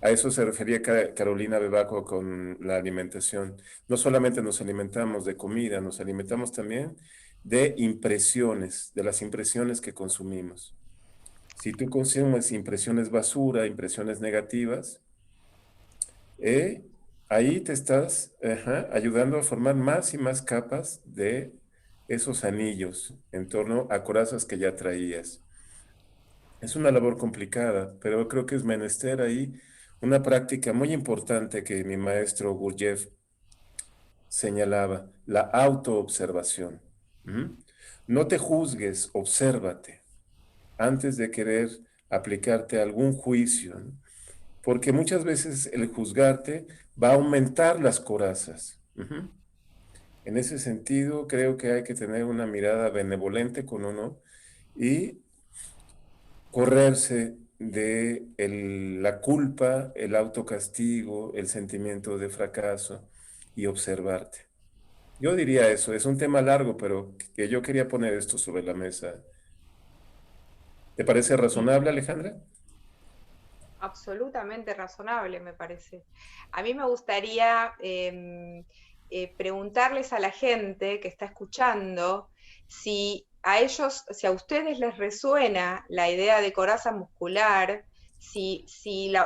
A eso se refería Carolina Bebaco con la alimentación. No solamente nos alimentamos de comida, nos alimentamos también de impresiones, de las impresiones que consumimos. Si tú consumes impresiones basura, impresiones negativas, ahí te estás ayudando a formar más y más capas de esos anillos en torno a corazas que ya traías. Es una labor complicada, pero creo que es menester ahí una práctica muy importante que mi maestro Gurdjieff señalaba, la autoobservación. No te juzgues, obsérvate antes de querer aplicarte algún juicio, ¿no? Porque muchas veces el juzgarte va a aumentar las corazas. En ese sentido, creo que hay que tener una mirada benevolente con uno y correrse de la culpa, el autocastigo, el sentimiento de fracaso y observarte. Yo diría eso, es un tema largo, pero que yo quería poner esto sobre la mesa. ¿Te parece razonable, Alejandra? Absolutamente razonable, me parece. A mí me gustaría preguntarles a la gente que está escuchando si a ellos, si a ustedes les resuena la idea de coraza muscular, si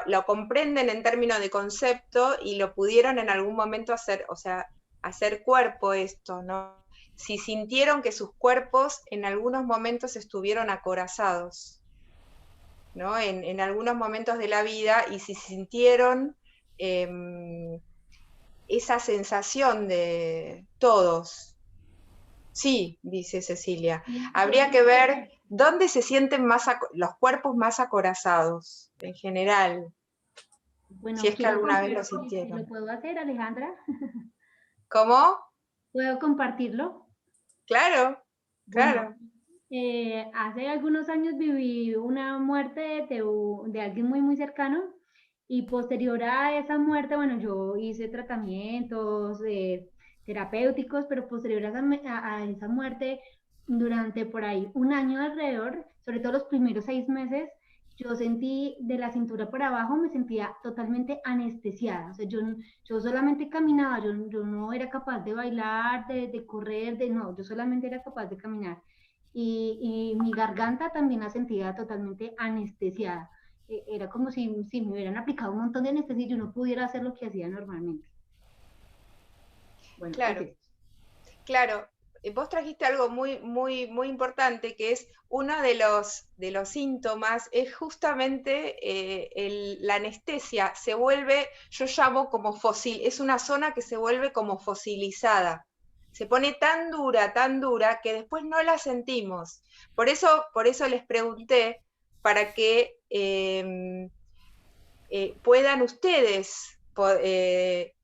lo comprenden en términos de concepto y lo pudieron en algún momento hacer, o sea, hacer cuerpo esto, ¿no? Si sintieron que sus cuerpos en algunos momentos estuvieron acorazados. ¿No? En algunos momentos de la vida y si sintieron esa sensación de todos. Sí, dice Cecilia. Habría que ver dónde se sienten más los cuerpos más acorazados en general, Bueno, si es que quiero alguna vez lo compartir, sintieron. ¿lo puedo hacer, Alejandra? ¿Cómo? ¿Puedo compartirlo? Claro, Bueno, claro. hace algunos años viví una muerte de alguien muy, muy cercano y posterior a esa muerte, bueno, yo hice tratamientos terapéuticos, pero posterior a a esa muerte, durante por ahí un año alrededor, sobre todo los primeros 6 meses, yo sentí de la cintura para abajo, me sentía totalmente anestesiada. O sea, yo solamente caminaba, yo no era capaz de bailar, de correr, no, yo solamente era capaz de caminar. Y mi garganta también la sentía totalmente anestesiada. Era como si me hubieran aplicado un montón de anestesia y yo no pudiera hacer lo que hacía normalmente. Bueno, Claro. Claro, vos trajiste algo muy, muy, muy importante, que es uno de los síntomas, es justamente la anestesia, se vuelve, yo llamo como fósil, es una zona que se vuelve como fosilizada, se pone tan dura, que después no la sentimos. Por eso les pregunté, para que puedan ustedes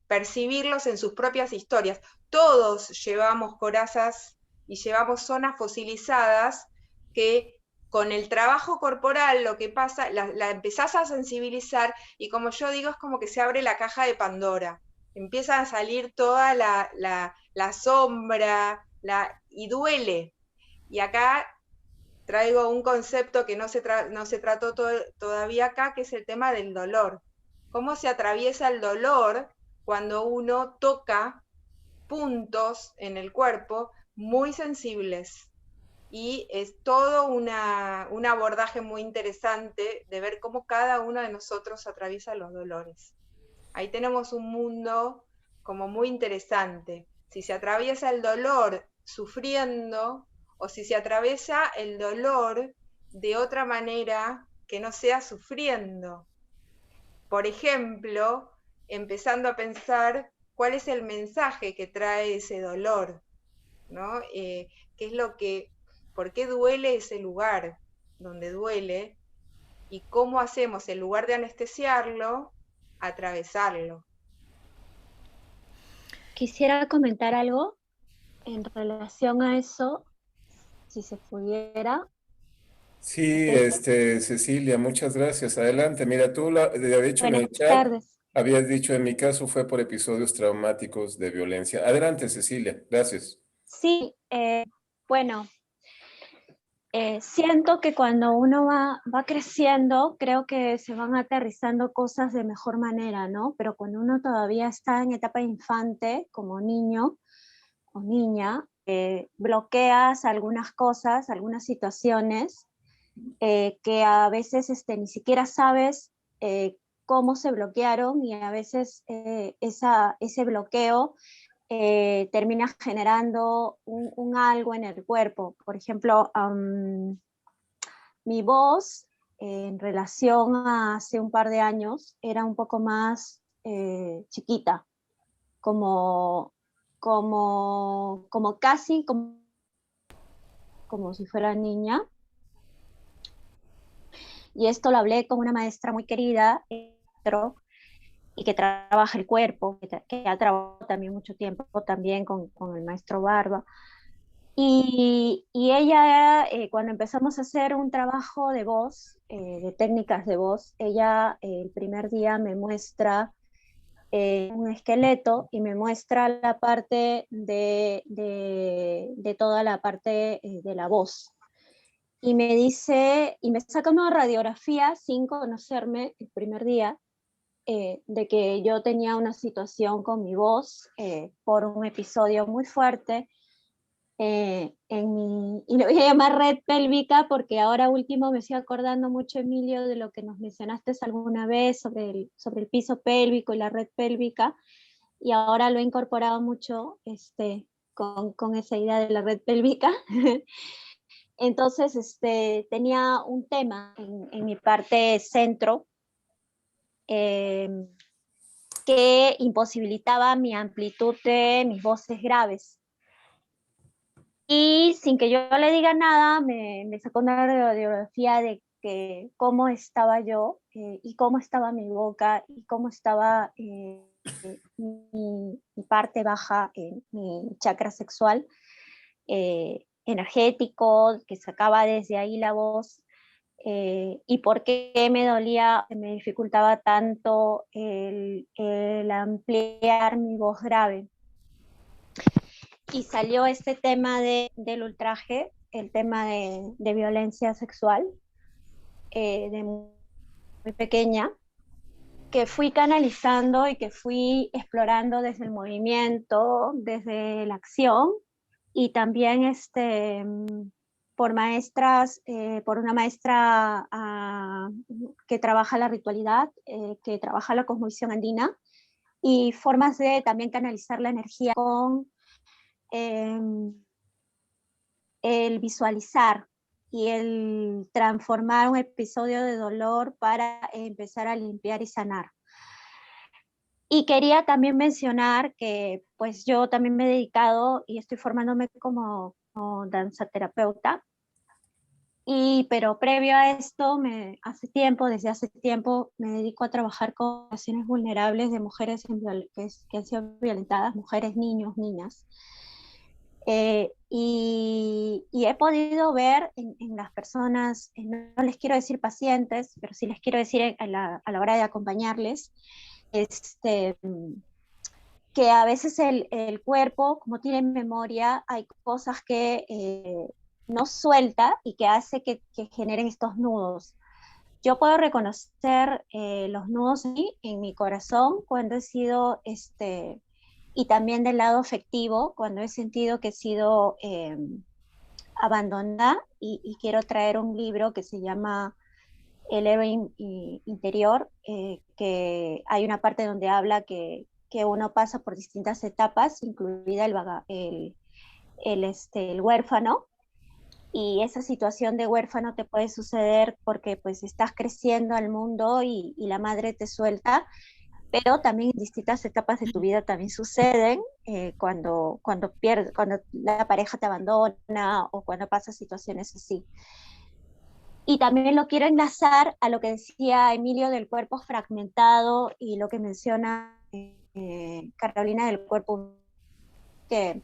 percibirlos en sus propias historias. Todos llevamos corazas y llevamos zonas fosilizadas que con el trabajo corporal lo que pasa, la empezás a sensibilizar y como yo digo, es como que se abre la caja de Pandora. Empieza a salir toda la sombra y duele. Y acá traigo un concepto que no se trató todavía acá, que es el tema del dolor. Cómo se atraviesa el dolor cuando uno toca puntos en el cuerpo muy sensibles. Y es todo un abordaje muy interesante de ver cómo cada uno de nosotros atraviesa los dolores. Ahí tenemos un mundo como muy interesante. Si se atraviesa el dolor sufriendo o si se atraviesa el dolor de otra manera que no sea sufriendo. Por ejemplo, empezando a pensar cuál es el mensaje que trae ese dolor, ¿no? ¿Qué es por qué duele ese lugar donde duele y cómo hacemos en lugar de anestesiarlo, atravesarlo? Quisiera comentar algo en relación a eso, si se pudiera. Sí, Pepe. Cecilia, muchas gracias. Adelante. Mira, tú habías dicho en Buenas el chat, tardes. habías dicho en mi caso fue por episodios traumáticos de violencia. Adelante, Cecilia. Gracias. Sí, bueno, siento que cuando uno va creciendo, creo que se van aterrizando cosas de mejor manera, ¿no? Pero cuando uno todavía está en etapa de infante, como niño o niña, bloqueas algunas cosas, algunas situaciones que a veces ni siquiera sabes cómo se bloquearon y a veces ese bloqueo termina generando un algo en el cuerpo. Por ejemplo, mi voz en relación a hace un par de años era un poco más chiquita, como casi como si fuera niña. Y esto lo hablé con una maestra muy querida y que trabaja el cuerpo, que ha trabajado también mucho tiempo también con el maestro Barba. Y ella, cuando empezamos a hacer un trabajo de voz, de técnicas de voz, ella el primer día me muestra un esqueleto y me muestra la parte de toda la parte de la voz. Y me dice, y me saca una radiografía sin conocerme el primer día, de que yo tenía una situación con mi voz por un episodio muy fuerte y le voy a llamar red pélvica porque ahora último me estoy acordando mucho, Emilio, de lo que nos mencionaste alguna vez sobre el piso pélvico y la red pélvica, y ahora lo he incorporado mucho con esa idea de la red pélvica. Entonces tenía un tema en mi parte centro que imposibilitaba mi amplitud de mis voces graves. Y sin que yo le diga nada, me sacó una radiografía de cómo estaba yo y cómo estaba mi boca y cómo estaba mi parte baja, mi chakra sexual, energético, que sacaba desde ahí la voz. Y por qué me dolía, me dificultaba tanto el ampliar mi voz grave. Y salió este tema del ultraje, el tema de violencia sexual, de muy pequeña, que fui canalizando y que fui explorando desde el movimiento, desde la acción, y también por maestras, por una maestra que trabaja la ritualidad, que trabaja la cosmovisión andina, y formas de también canalizar la energía con el visualizar y el transformar un episodio de dolor para empezar a limpiar y sanar. Y quería también mencionar que pues yo también me he dedicado y estoy formándome como danzaterapeuta, pero previo a esto, desde hace tiempo, me dedico a trabajar con poblaciones vulnerables de mujeres que han sido violentadas, mujeres, niños, niñas. Y he podido ver en las personas, no les quiero decir pacientes, pero sí les quiero decir a la hora de acompañarles, que a veces el cuerpo, como tiene memoria, hay cosas que no suelta y que hace que generen estos nudos. Yo puedo reconocer los nudos en mi corazón cuando he sido, y también del lado afectivo, cuando he sentido que he sido abandonada, y quiero traer un libro que se llama El héroe interior, que hay una parte donde habla que uno pasa por distintas etapas, incluida el huérfano, y esa situación de huérfano te puede suceder porque pues estás creciendo al mundo y la madre te suelta, pero también en distintas etapas de tu vida también suceden cuando la pareja te abandona o cuando pasan situaciones así. Y también lo quiero enlazar a lo que decía Emilio del cuerpo fragmentado y lo que menciona Carolina del cuerpo, que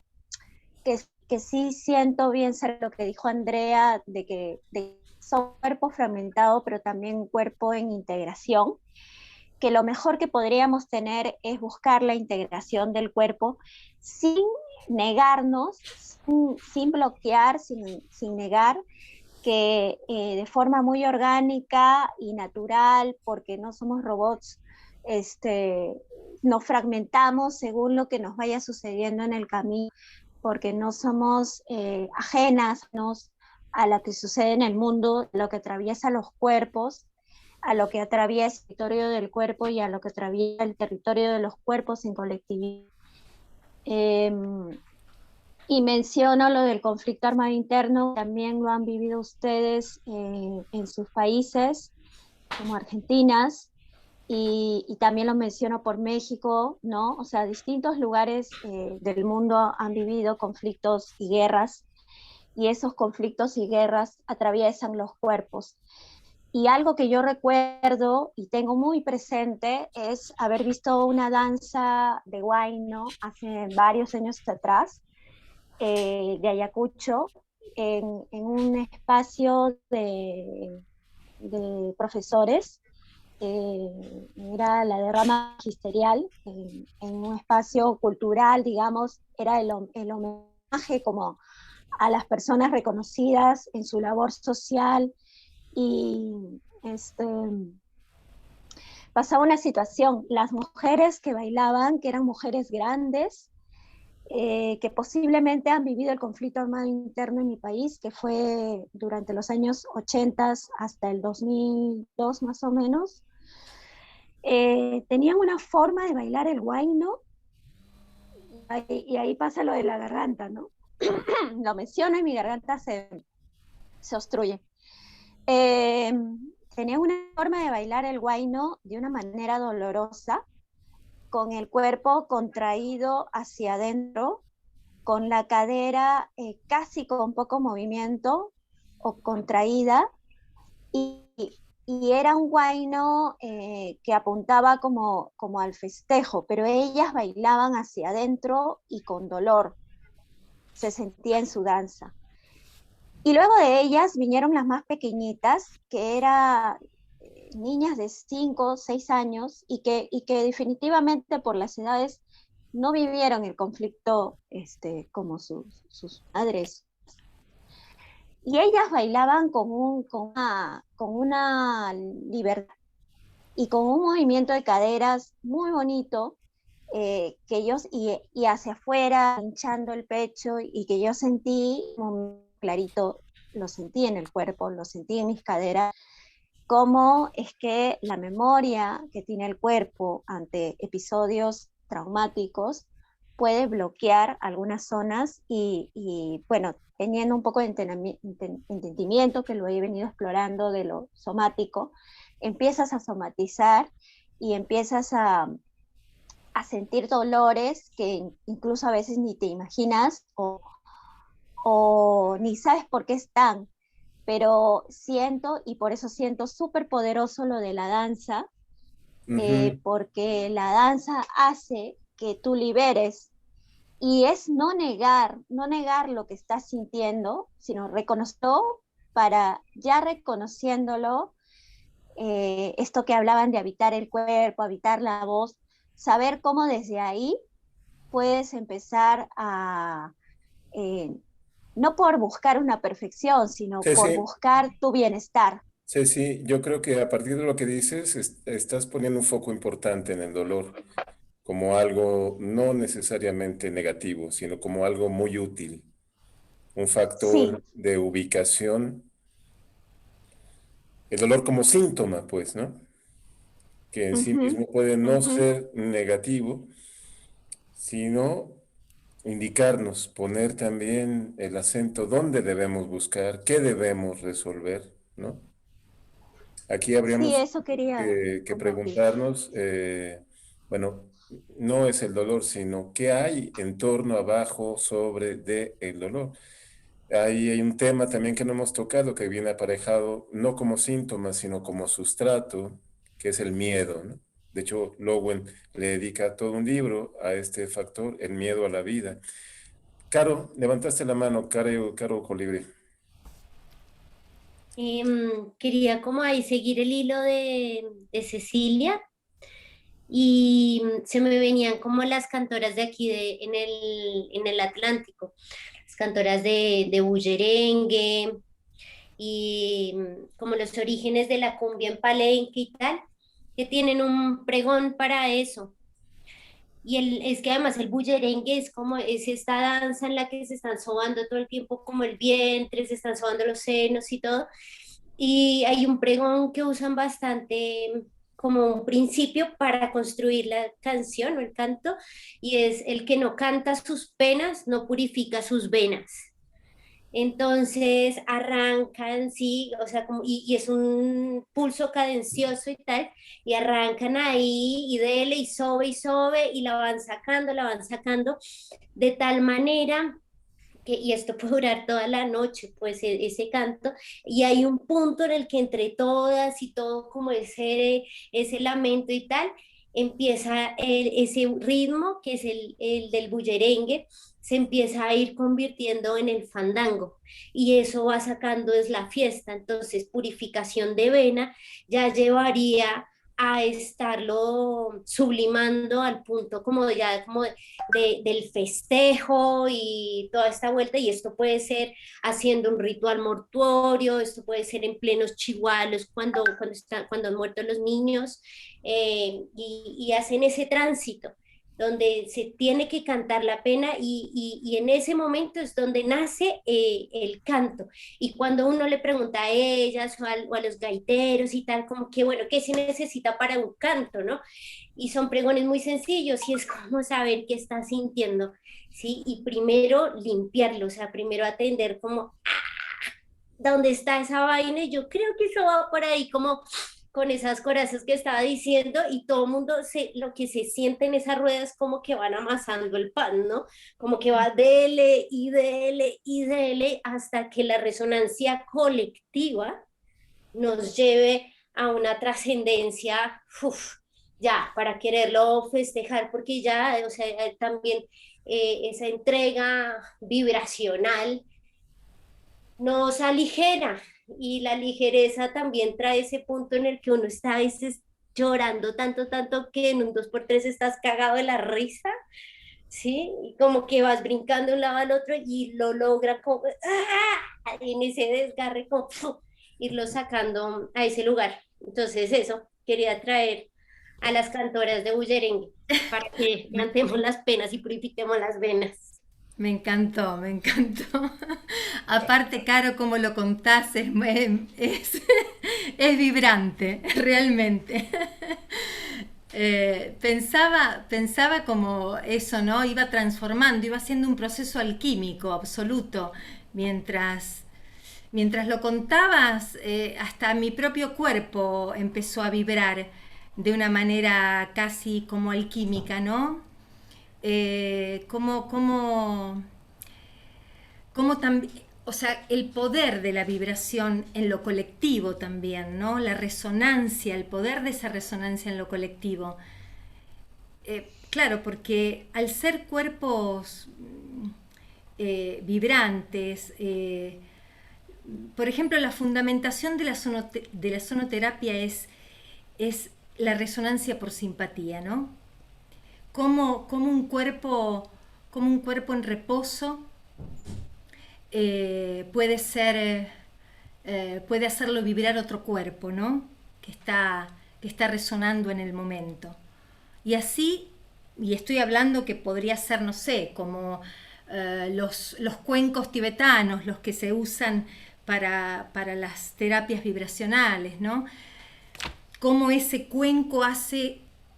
sí siento bien ser lo que dijo Andrea, de que son cuerpo fragmentado, pero también un cuerpo en integración, que lo mejor que podríamos tener es buscar la integración del cuerpo sin negarnos, sin bloquear, sin negar, que de forma muy orgánica y natural, porque no somos robots, nos fragmentamos según lo que nos vaya sucediendo en el camino, porque no somos ajenas a lo que sucede en el mundo, a lo que atraviesa los cuerpos, a lo que atraviesa el territorio del cuerpo y a lo que atraviesa el territorio de los cuerpos en colectividad. Y menciono lo del conflicto armado interno, también lo han vivido ustedes en sus países, como Argentinas, y también lo menciono por México, ¿no? O sea, distintos lugares del mundo han vivido conflictos y guerras, y esos conflictos y guerras atraviesan los cuerpos. Y algo que yo recuerdo y tengo muy presente es haber visto una danza de huayno hace varios años atrás, de Ayacucho, en un espacio de profesores era la derrama magisterial en un espacio cultural, digamos, era el homenaje como a las personas reconocidas en su labor social y pasaba una situación, las mujeres que bailaban, que eran mujeres grandes, que posiblemente han vivido el conflicto armado interno en mi país, que fue durante los años 80 hasta el 2002 más o menos, tenían una forma de bailar el huayno, y ahí pasa lo de la garganta, ¿no? Lo menciono y mi garganta se obstruye. Tenían una forma de bailar el huayno de una manera dolorosa, con el cuerpo contraído hacia adentro, con la cadera casi con poco movimiento o contraída, y era un huayno que apuntaba como al festejo, pero ellas bailaban hacia adentro y con dolor, se sentía en su danza. Y luego de ellas vinieron las más pequeñitas, que eran niñas de 5 o 6 años y que definitivamente por las edades no vivieron el conflicto como sus madres. Y ellas bailaban con una libertad y con un movimiento de caderas muy bonito, que ellos, y hacia afuera, hinchando el pecho, y que yo sentí clarito, lo sentí en el cuerpo, lo sentí en mis caderas, cómo es que la memoria que tiene el cuerpo ante episodios traumáticos puede bloquear algunas zonas y bueno, teniendo un poco de entendimiento, que lo he venido explorando de lo somático, empiezas a somatizar y empiezas a sentir dolores que incluso a veces ni te imaginas o ni sabes por qué están, pero siento, y por eso siento súper poderoso lo de la danza, porque la danza hace que tú liberes, y es no negar lo que estás sintiendo, sino reconocerlo, para ya reconociéndolo, esto que hablaban de habitar el cuerpo, habitar la voz, saber cómo desde ahí puedes empezar a, no por buscar una perfección, sino Sí, por sí, buscar tu bienestar. sí, sí, yo creo que a partir de lo que dices, estás poniendo un foco importante en el dolor, como algo no necesariamente negativo, sino como algo muy útil, un Sí, factor de ubicación, el dolor como síntoma, pues, ¿no? Que en sí ujú, mismo puede no ujú, ser negativo, sino indicarnos, poner también el acento dónde debemos buscar, qué debemos resolver, ¿no? Aquí sí, habríamos eso quería que compartir. preguntarnos, bueno, no es el dolor, sino qué hay en torno, abajo, sobre, de el dolor. Ahí hay un tema también que no hemos tocado, que viene aparejado no como síntoma, sino como sustrato, que es el miedo, ¿no? De hecho, Lowen le dedica todo un libro a este factor, el miedo a la vida. Caro, levantaste la mano, Caro Colibrí. Quería como ahí seguir el hilo de Cecilia y se me venían como las cantoras de aquí en el Atlántico, las cantoras de bullerengue y como los orígenes de la cumbia en Palenque y tal, que tienen un pregón para eso. Y es que además el bullerengue es como es esta danza en la que se están sobando todo el tiempo como el vientre, se están sobando los senos y todo. Y hay un pregón que usan bastante como un principio para construir la canción o el canto, y es el que no canta sus penas, no purifica sus venas. Entonces arrancan, sí, o sea, y es un pulso cadencioso y tal, y arrancan ahí y dele y sobe, y la van sacando de tal manera y esto puede durar toda la noche, pues ese canto, y hay un punto en el que entre todas y todo como ese lamento y tal, empieza ese ritmo que es el del bullerengue, se empieza a ir convirtiendo en el fandango, y eso va sacando es la fiesta. Entonces purificación de vena ya llevaría a estarlo sublimando al punto como ya como del festejo y toda esta vuelta, y esto puede ser haciendo un ritual mortuorio, esto puede ser en plenos chihualos cuando han muerto los niños, y hacen ese tránsito donde se tiene que cantar la pena y en ese momento es donde nace el canto. Y cuando uno le pregunta a ellas o a los gaiteros y tal, como que bueno, ¿qué se necesita para un canto, no? Y son pregones muy sencillos y es como saber qué está sintiendo, ¿sí? Y primero limpiarlo, o sea, primero atender como dónde está esa vaina, y yo creo que eso va por ahí como con esas corazas que estaba diciendo, y todo el mundo lo que se siente en esas ruedas como que van amasando el pan, ¿no? Como que va dele y dele y dele hasta que la resonancia colectiva nos lleve a una trascendencia, ya, para quererlo festejar, porque ya, o sea, también esa entrega vibracional nos aligera, y la ligereza también trae ese punto en el que uno está a veces llorando tanto, tanto que en un 2x3 estás cagado de la risa, ¿sí? Y como que vas brincando de un lado al otro y lo logra como, ¡ah! En ese desgarre, como irlo sacando a ese lugar. Entonces eso, quería traer a las cantoras de bullerengue para que cantemos las penas y purifiquemos las venas. Me encantó, me encantó. Aparte, Caro, como lo contás, es, es vibrante, realmente. Pensaba como eso, ¿no? Iba transformando, iba haciendo un proceso alquímico absoluto. Mientras lo contabas, hasta mi propio cuerpo empezó a vibrar de una manera casi como alquímica, ¿no? Como también, o sea, el poder de la vibración en lo colectivo también, ¿no? La resonancia, el poder de esa resonancia en lo colectivo. Claro, porque al ser cuerpos vibrantes, por ejemplo, la fundamentación de la sonoterapia es la resonancia por simpatía, ¿no? Como un cuerpo en reposo puede hacerlo vibrar otro cuerpo, ¿no? Que está resonando en el momento. Y así, y estoy hablando que podría ser, no sé, como los cuencos tibetanos, los que se usan para las terapias vibracionales, ¿no? Cómo ese cuenco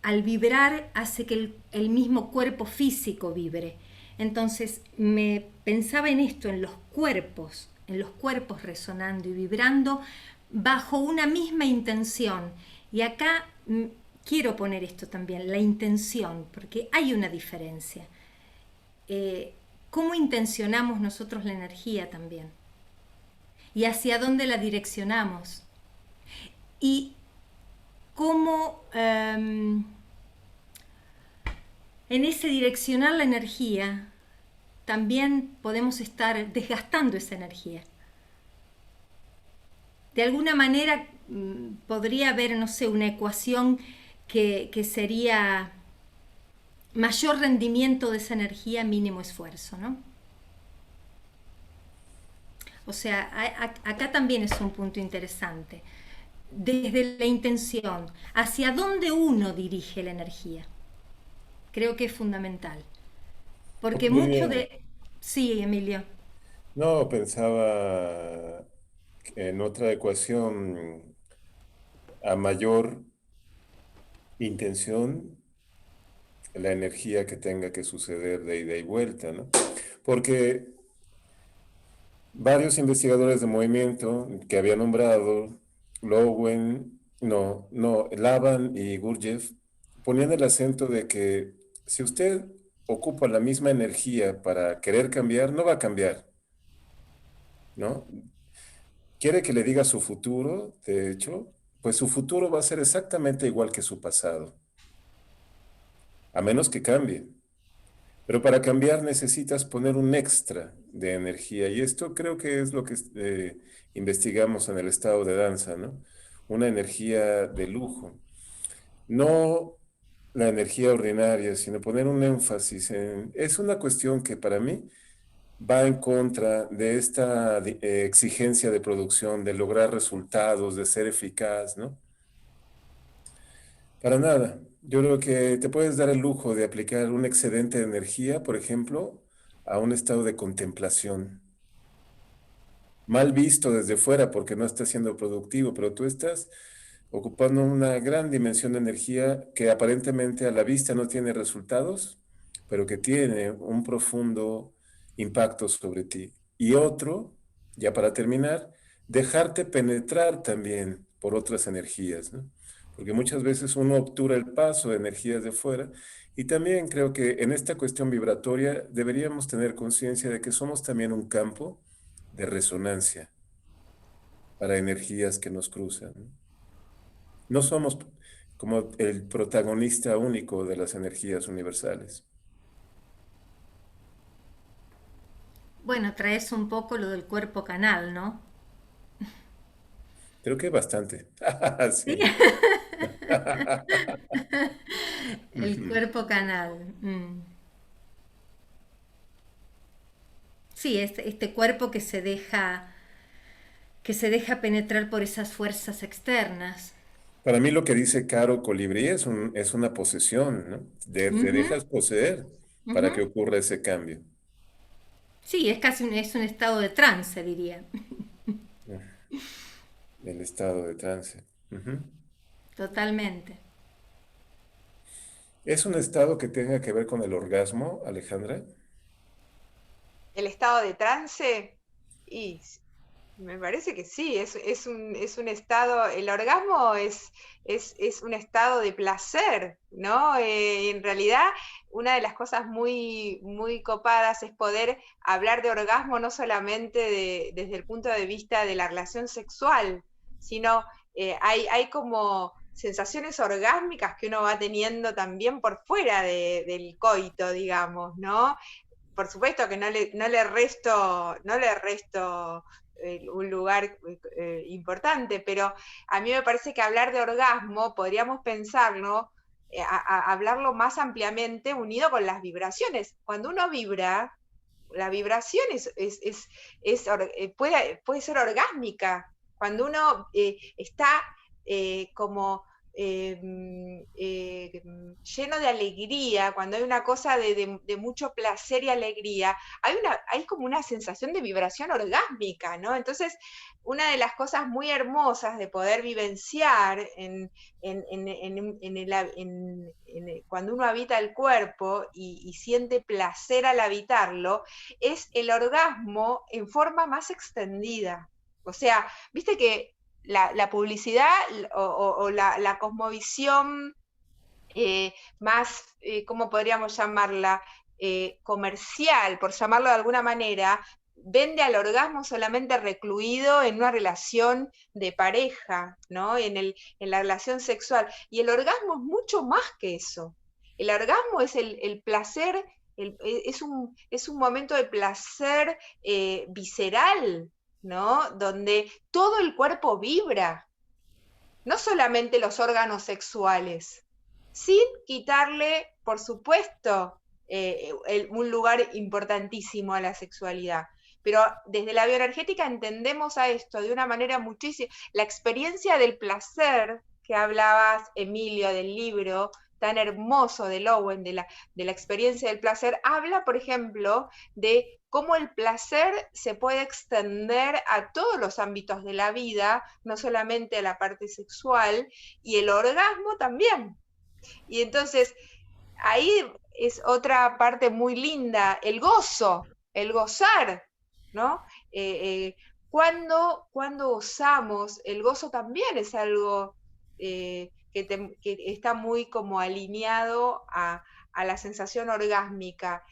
al vibrar, hace que el mismo cuerpo físico vibre. Entonces me pensaba en esto, en los cuerpos resonando y vibrando bajo una misma intención. Y acá quiero poner esto también, la intención, porque hay una diferencia. ¿Cómo intencionamos nosotros la energía también? Y hacia dónde la direccionamos. Y cómo en ese direccionar la energía también podemos estar desgastando esa energía. De alguna manera podría haber, no sé, una ecuación que sería mayor rendimiento de esa energía, mínimo esfuerzo, ¿no? O sea, acá también es un punto interesante. Desde la intención, hacia dónde uno dirige la energía. Creo que es fundamental. Porque Muy mucho bien. de... Sí, Emilio. No, pensaba en otra ecuación a mayor intención, la energía que tenga que suceder de ida y vuelta, ¿no? Porque varios investigadores de movimiento que había nombrado, Lowen, Laban y Gurdjieff, ponían el acento de que si usted ocupa la misma energía para querer cambiar, no va a cambiar, ¿no? Quiere que le diga su futuro, de hecho, pues su futuro va a ser exactamente igual que su pasado, a menos que cambie. Pero para cambiar necesitas poner un extra de energía, y esto creo que es lo que investigamos en el estado de danza, ¿no? Una energía de lujo. No la energía ordinaria, sino poner un énfasis en... Es una cuestión que para mí va en contra de esta exigencia de producción, de lograr resultados, de ser eficaz, ¿no? Para nada. Yo creo que te puedes dar el lujo de aplicar un excedente de energía, por ejemplo, a un estado de contemplación. Mal visto desde fuera porque no estás siendo productivo, pero tú estás ocupando una gran dimensión de energía que aparentemente a la vista no tiene resultados, pero que tiene un profundo impacto sobre ti. Y otro, ya para terminar, dejarte penetrar también por otras energías, ¿no? Porque muchas veces uno obtura el paso de energías de fuera y también creo que en esta cuestión vibratoria deberíamos tener conciencia de que somos también un campo de resonancia para energías que nos cruzan, ¿no? No somos como el protagonista único de las energías universales. Bueno, traes un poco lo del cuerpo canal, ¿no? Creo que bastante. Sí. Sí. El Ujú. cuerpo canal. Sí, este cuerpo que se deja penetrar por esas fuerzas externas. Para mí lo que dice Caro Colibrí es una posesión, ¿no? Te Ujú, dejas poseer para que ujú. ocurra ese cambio. Sí, es un estado de trance, diría. El estado de trance. Ujú. Totalmente. ¿Es un estado que tenga que ver con el orgasmo, Alejandra? El estado de trance, y me parece que sí, es un estado, el orgasmo es un estado de placer, ¿no? En realidad, una de las cosas muy, muy copadas es poder hablar de orgasmo no solamente desde el punto de vista de la relación sexual, sino hay como sensaciones orgásmicas que uno va teniendo también por fuera del coito, digamos, ¿no? Por supuesto que no le resto un lugar importante, pero a mí me parece que hablar de orgasmo podríamos pensarlo, hablarlo más ampliamente unido con las vibraciones. Cuando uno vibra, la vibración puede ser orgásmica. Cuando uno está como lleno de alegría, cuando hay una cosa de mucho placer y alegría, hay como una sensación de vibración orgásmica, ¿no? Entonces, una de las cosas muy hermosas de poder vivenciar cuando uno habita el cuerpo y siente placer al habitarlo, es el orgasmo en forma más extendida. O sea, viste que la publicidad o la cosmovisión más, ¿cómo podríamos llamarla? Comercial, por llamarlo de alguna manera, vende al orgasmo solamente recluido en una relación de pareja, ¿no? En la relación sexual. Y el orgasmo es mucho más que eso. El orgasmo es el placer, es un momento de placer visceral, ¿no? Donde todo el cuerpo vibra, no solamente los órganos sexuales, sin quitarle, por supuesto, un lugar importantísimo a la sexualidad. Pero desde la bioenergética entendemos a esto de una manera muchísima. La experiencia del placer que hablabas, Emilio, del libro tan hermoso de Lowen, de la experiencia del placer, habla, por ejemplo, de cómo el placer se puede extender a todos los ámbitos de la vida, no solamente a la parte sexual, y el orgasmo también. Y entonces, ahí es otra parte muy linda, el gozo, el gozar, ¿no? Cuando gozamos, el gozo también es algo que está muy como alineado a la sensación orgásmica.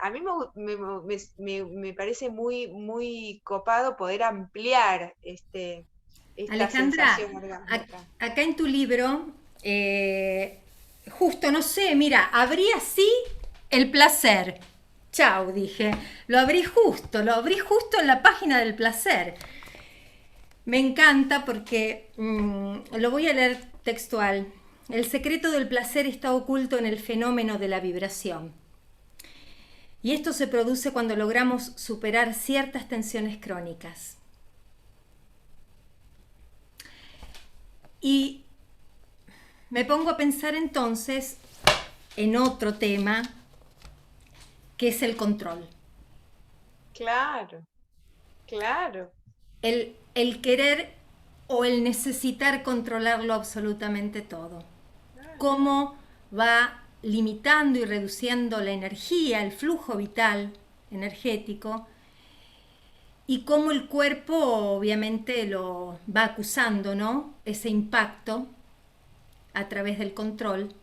A mí me parece muy, muy copado poder ampliar esta Alejandra, sensación orgásmica. acá en tu libro, justo, no sé, mira, abrí así el placer. Chau, dije. Lo abrí justo en la página del placer. Me encanta porque lo voy a leer textual. el secreto del placer está oculto en el fenómeno de la vibración. Y esto se produce cuando logramos superar ciertas tensiones crónicas. Y me pongo a pensar entonces en otro tema, que es el control. Claro, claro. El querer o el necesitar controlarlo absolutamente todo. Cómo va limitando y reduciendo la energía, el flujo vital energético, y cómo el cuerpo obviamente lo va acusando, ¿no? Ese impacto a través del control,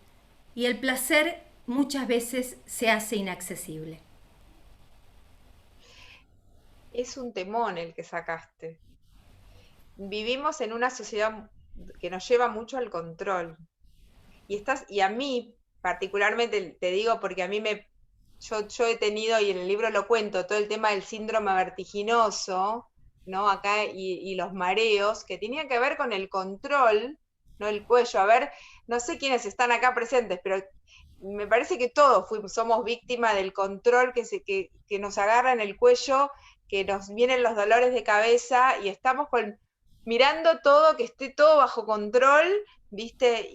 y el placer muchas veces se hace inaccesible. Es un temón el que sacaste. Vivimos en una sociedad que nos lleva mucho al control. Y a mí, particularmente, te digo porque a mí yo he tenido, y en el libro lo cuento, todo el tema del síndrome vertiginoso, ¿no? Acá, y los mareos, que tenían que ver con el control, ¿no? El cuello. A ver, no sé quiénes están acá presentes, pero me parece que todos somos víctimas del control que nos agarra en el cuello, que nos vienen los dolores de cabeza, y estamos mirando todo, que esté todo bajo control, ¿viste?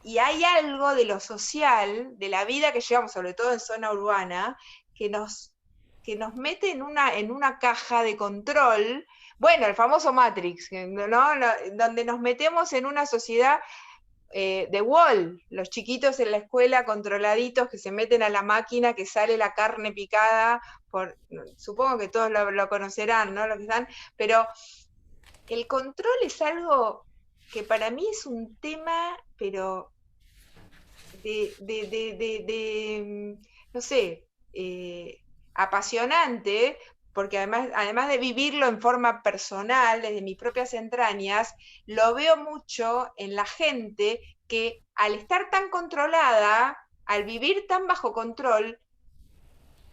Y hay algo de lo social, de la vida que llevamos, sobre todo en zona urbana, que nos mete en una caja de control. Bueno, el famoso Matrix, ¿no? Donde nos metemos en una sociedad de Wall, los chiquitos en la escuela controladitos que se meten a la máquina, que sale la carne picada, supongo que todos lo conocerán, ¿no? Lo que están, pero el control es algo que para mí es un tema, pero no sé, apasionante, porque además de vivirlo en forma personal, desde mis propias entrañas, lo veo mucho en la gente que al estar tan controlada, al vivir tan bajo control,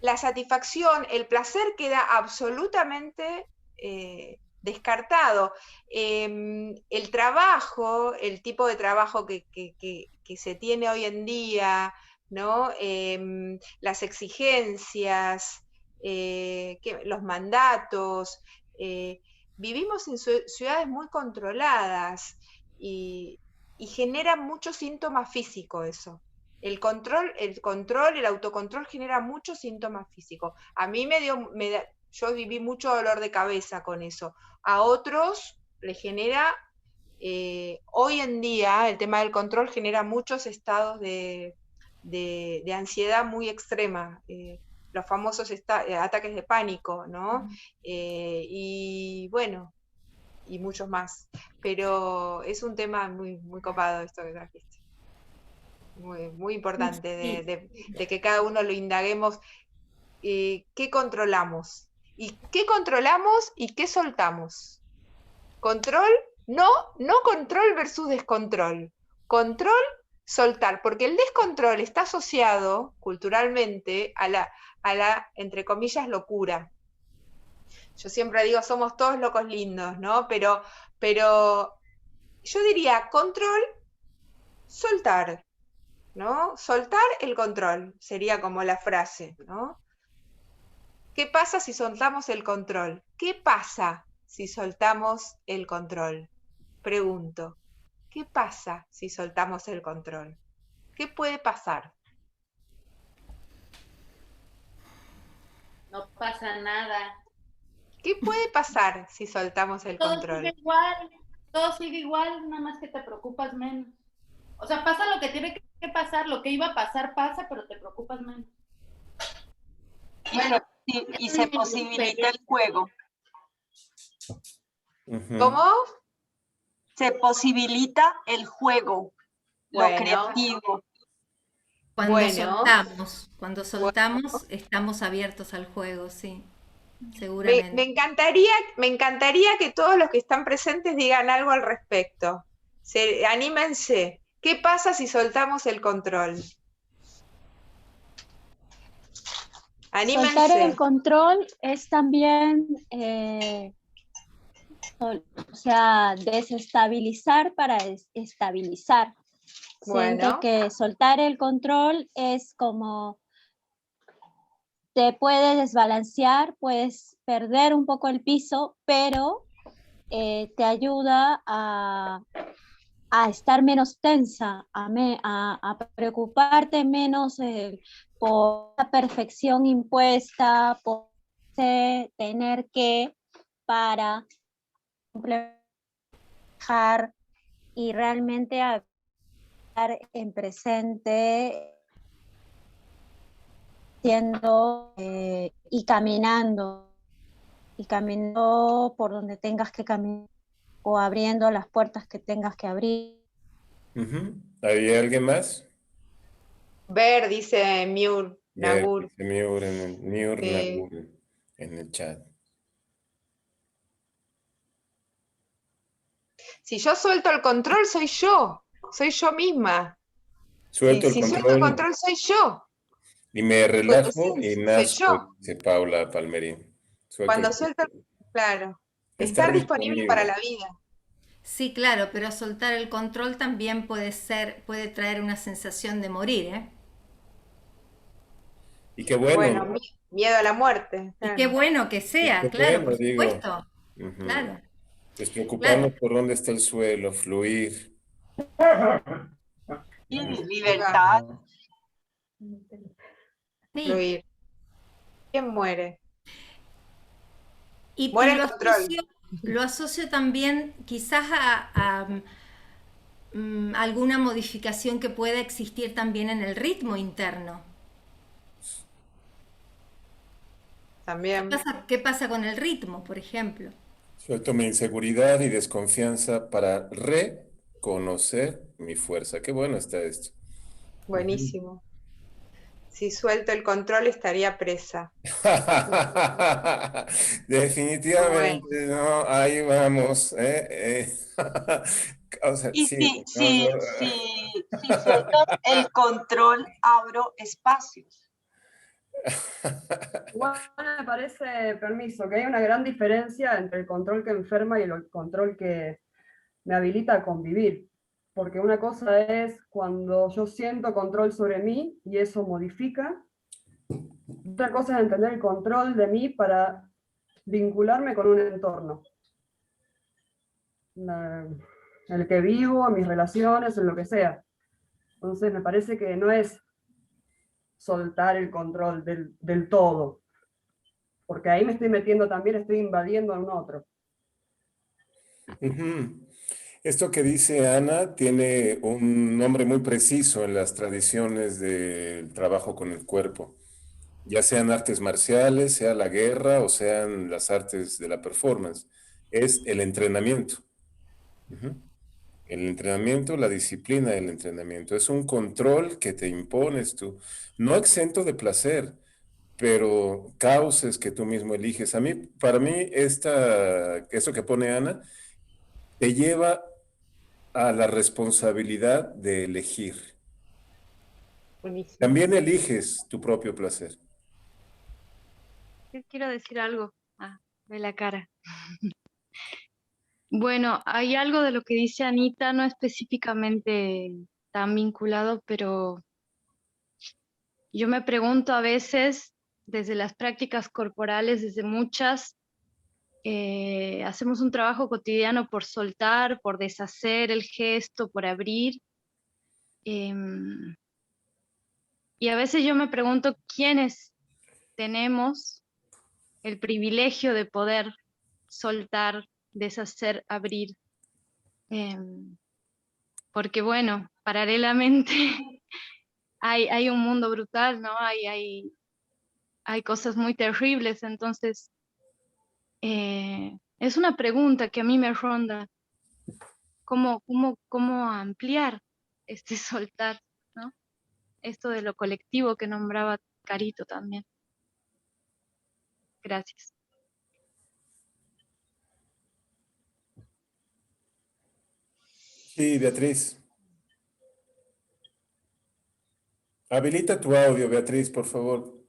la satisfacción, el placer queda absolutamente descartado. El trabajo, el tipo de trabajo que se tiene hoy en día, ¿no? Las exigencias, los mandatos, vivimos en ciudades muy controladas y genera mucho síntoma físico eso. El autocontrol genera muchos síntomas físicos. A mí yo viví mucho dolor de cabeza con eso. A otros les genera, hoy en día, el tema del control genera muchos estados de ansiedad muy extrema, los famosos ataques de pánico, ¿no? Y bueno, y muchos más. Pero es un tema muy, muy copado esto que trajiste. Muy, muy importante, de que cada uno lo indaguemos. ¿Qué controlamos? ¿Y qué controlamos y qué soltamos? Control, no control versus descontrol. Control, soltar, porque el descontrol está asociado culturalmente a la, entre comillas, locura. Yo siempre digo, somos todos locos lindos, ¿no? Pero yo diría, control, soltar, ¿no? Soltar el control, sería como la frase, ¿no? ¿Qué pasa si soltamos el control? ¿Qué pasa si soltamos el control? Pregunto, ¿qué pasa si soltamos el control? ¿Qué puede pasar? No pasa nada. ¿Qué puede pasar si soltamos el control? Todo sigue igual, nada más que te preocupas menos. O sea, pasa lo que tiene que pasar, lo que iba a pasar pasa, pero te preocupas menos. Bueno, y se posibilita el juego. ¿Cómo? Se posibilita el juego, lo creativo. Cuando soltamos, estamos abiertos al juego, sí, seguramente. Me encantaría que todos los que están presentes digan algo al respecto. Anímense. ¿Qué pasa si soltamos el control? Anímense. Soltar el control es también, desestabilizar para estabilizar. Siento Bueno. que soltar el control es como te puede desbalancear, puedes perder un poco el piso, pero te ayuda a estar menos tensa, a preocuparte menos por la perfección impuesta, por tener que para complejar y realmente estar en presente siendo y caminando por donde tengas que caminar o abriendo las puertas que tengas que abrir. ¿Hay alguien más? Ver, dice Miur, Nagur. Dice Miur Sí. Nagur en el chat. Si yo suelto el control, soy yo misma. Suelto el Si suelto el control control, soy yo. y me Tu relajo y esencia, soy nazco, yo. dice Paula Palmerín. Suelto el Cuando suelto, control. claro. Estar Estar disponible para disponible. la vida. Sí, claro, pero soltar el control también puede traer una sensación de morir, ¿eh? Y qué bueno, Bueno, ¿no? miedo a la muerte. Y qué Claro. bueno que Y sea, qué claro, bueno, por digo. supuesto. Ujú. Claro, Despreocuparnos claro. por dónde está el suelo, fluir. Y Acá, libertad. Sí. fluir. ¿Quién muere? Y Muere el control. lo asocio también quizás a alguna modificación que pueda existir también en el ritmo interno. También. Qué pasa con el ritmo, por ejemplo? Suelto mi inseguridad y desconfianza para reconocer mi fuerza. Qué bueno está esto. Ujú. Buenísimo. Si suelto el control, estaría presa. Bueno. Definitivamente, no, ahí vamos. O sea, Y sí, vamos si suelto el control, abro espacios. Igual me parece, permiso, que hay una gran diferencia entre el control que enferma y el control que me habilita a convivir. Porque una cosa es cuando yo siento control sobre mí y eso modifica. Otra cosa es entender el control de mí para vincularme con un entorno. En el que vivo, en mis relaciones, en lo que sea. Entonces me parece que no es soltar el control del todo, porque ahí me estoy metiendo también, estoy invadiendo a un otro. Ujú. Esto que dice Ana tiene un nombre muy preciso en las tradiciones del trabajo con el cuerpo, ya sean artes marciales, sea la guerra o sean las artes de la performance. Es el entrenamiento. Ujú. El entrenamiento, la disciplina del entrenamiento, es un control que te impones tú, no exento de placer, pero cauces que tú mismo eliges. Para mí, eso que pone Ana, te lleva a la responsabilidad de elegir. Buenísimo. También eliges tu propio placer. Yo quiero decir algo. De la cara. Bueno, hay algo de lo que dice Anita, no específicamente tan vinculado, pero yo me pregunto a veces, desde las prácticas corporales, desde muchas, hacemos un trabajo cotidiano por soltar, por deshacer el gesto, por abrir. Y a veces yo me pregunto quiénes tenemos el privilegio de poder soltar, deshacer, abrir. Porque bueno, paralelamente hay un mundo brutal, ¿no? Hay cosas muy terribles, entonces es una pregunta que a mí me ronda. ¿Cómo ampliar este soltar, ¿no? Esto de lo colectivo que nombraba Carito también. Gracias. Sí, Beatriz. Habilita tu audio, Beatriz, por favor.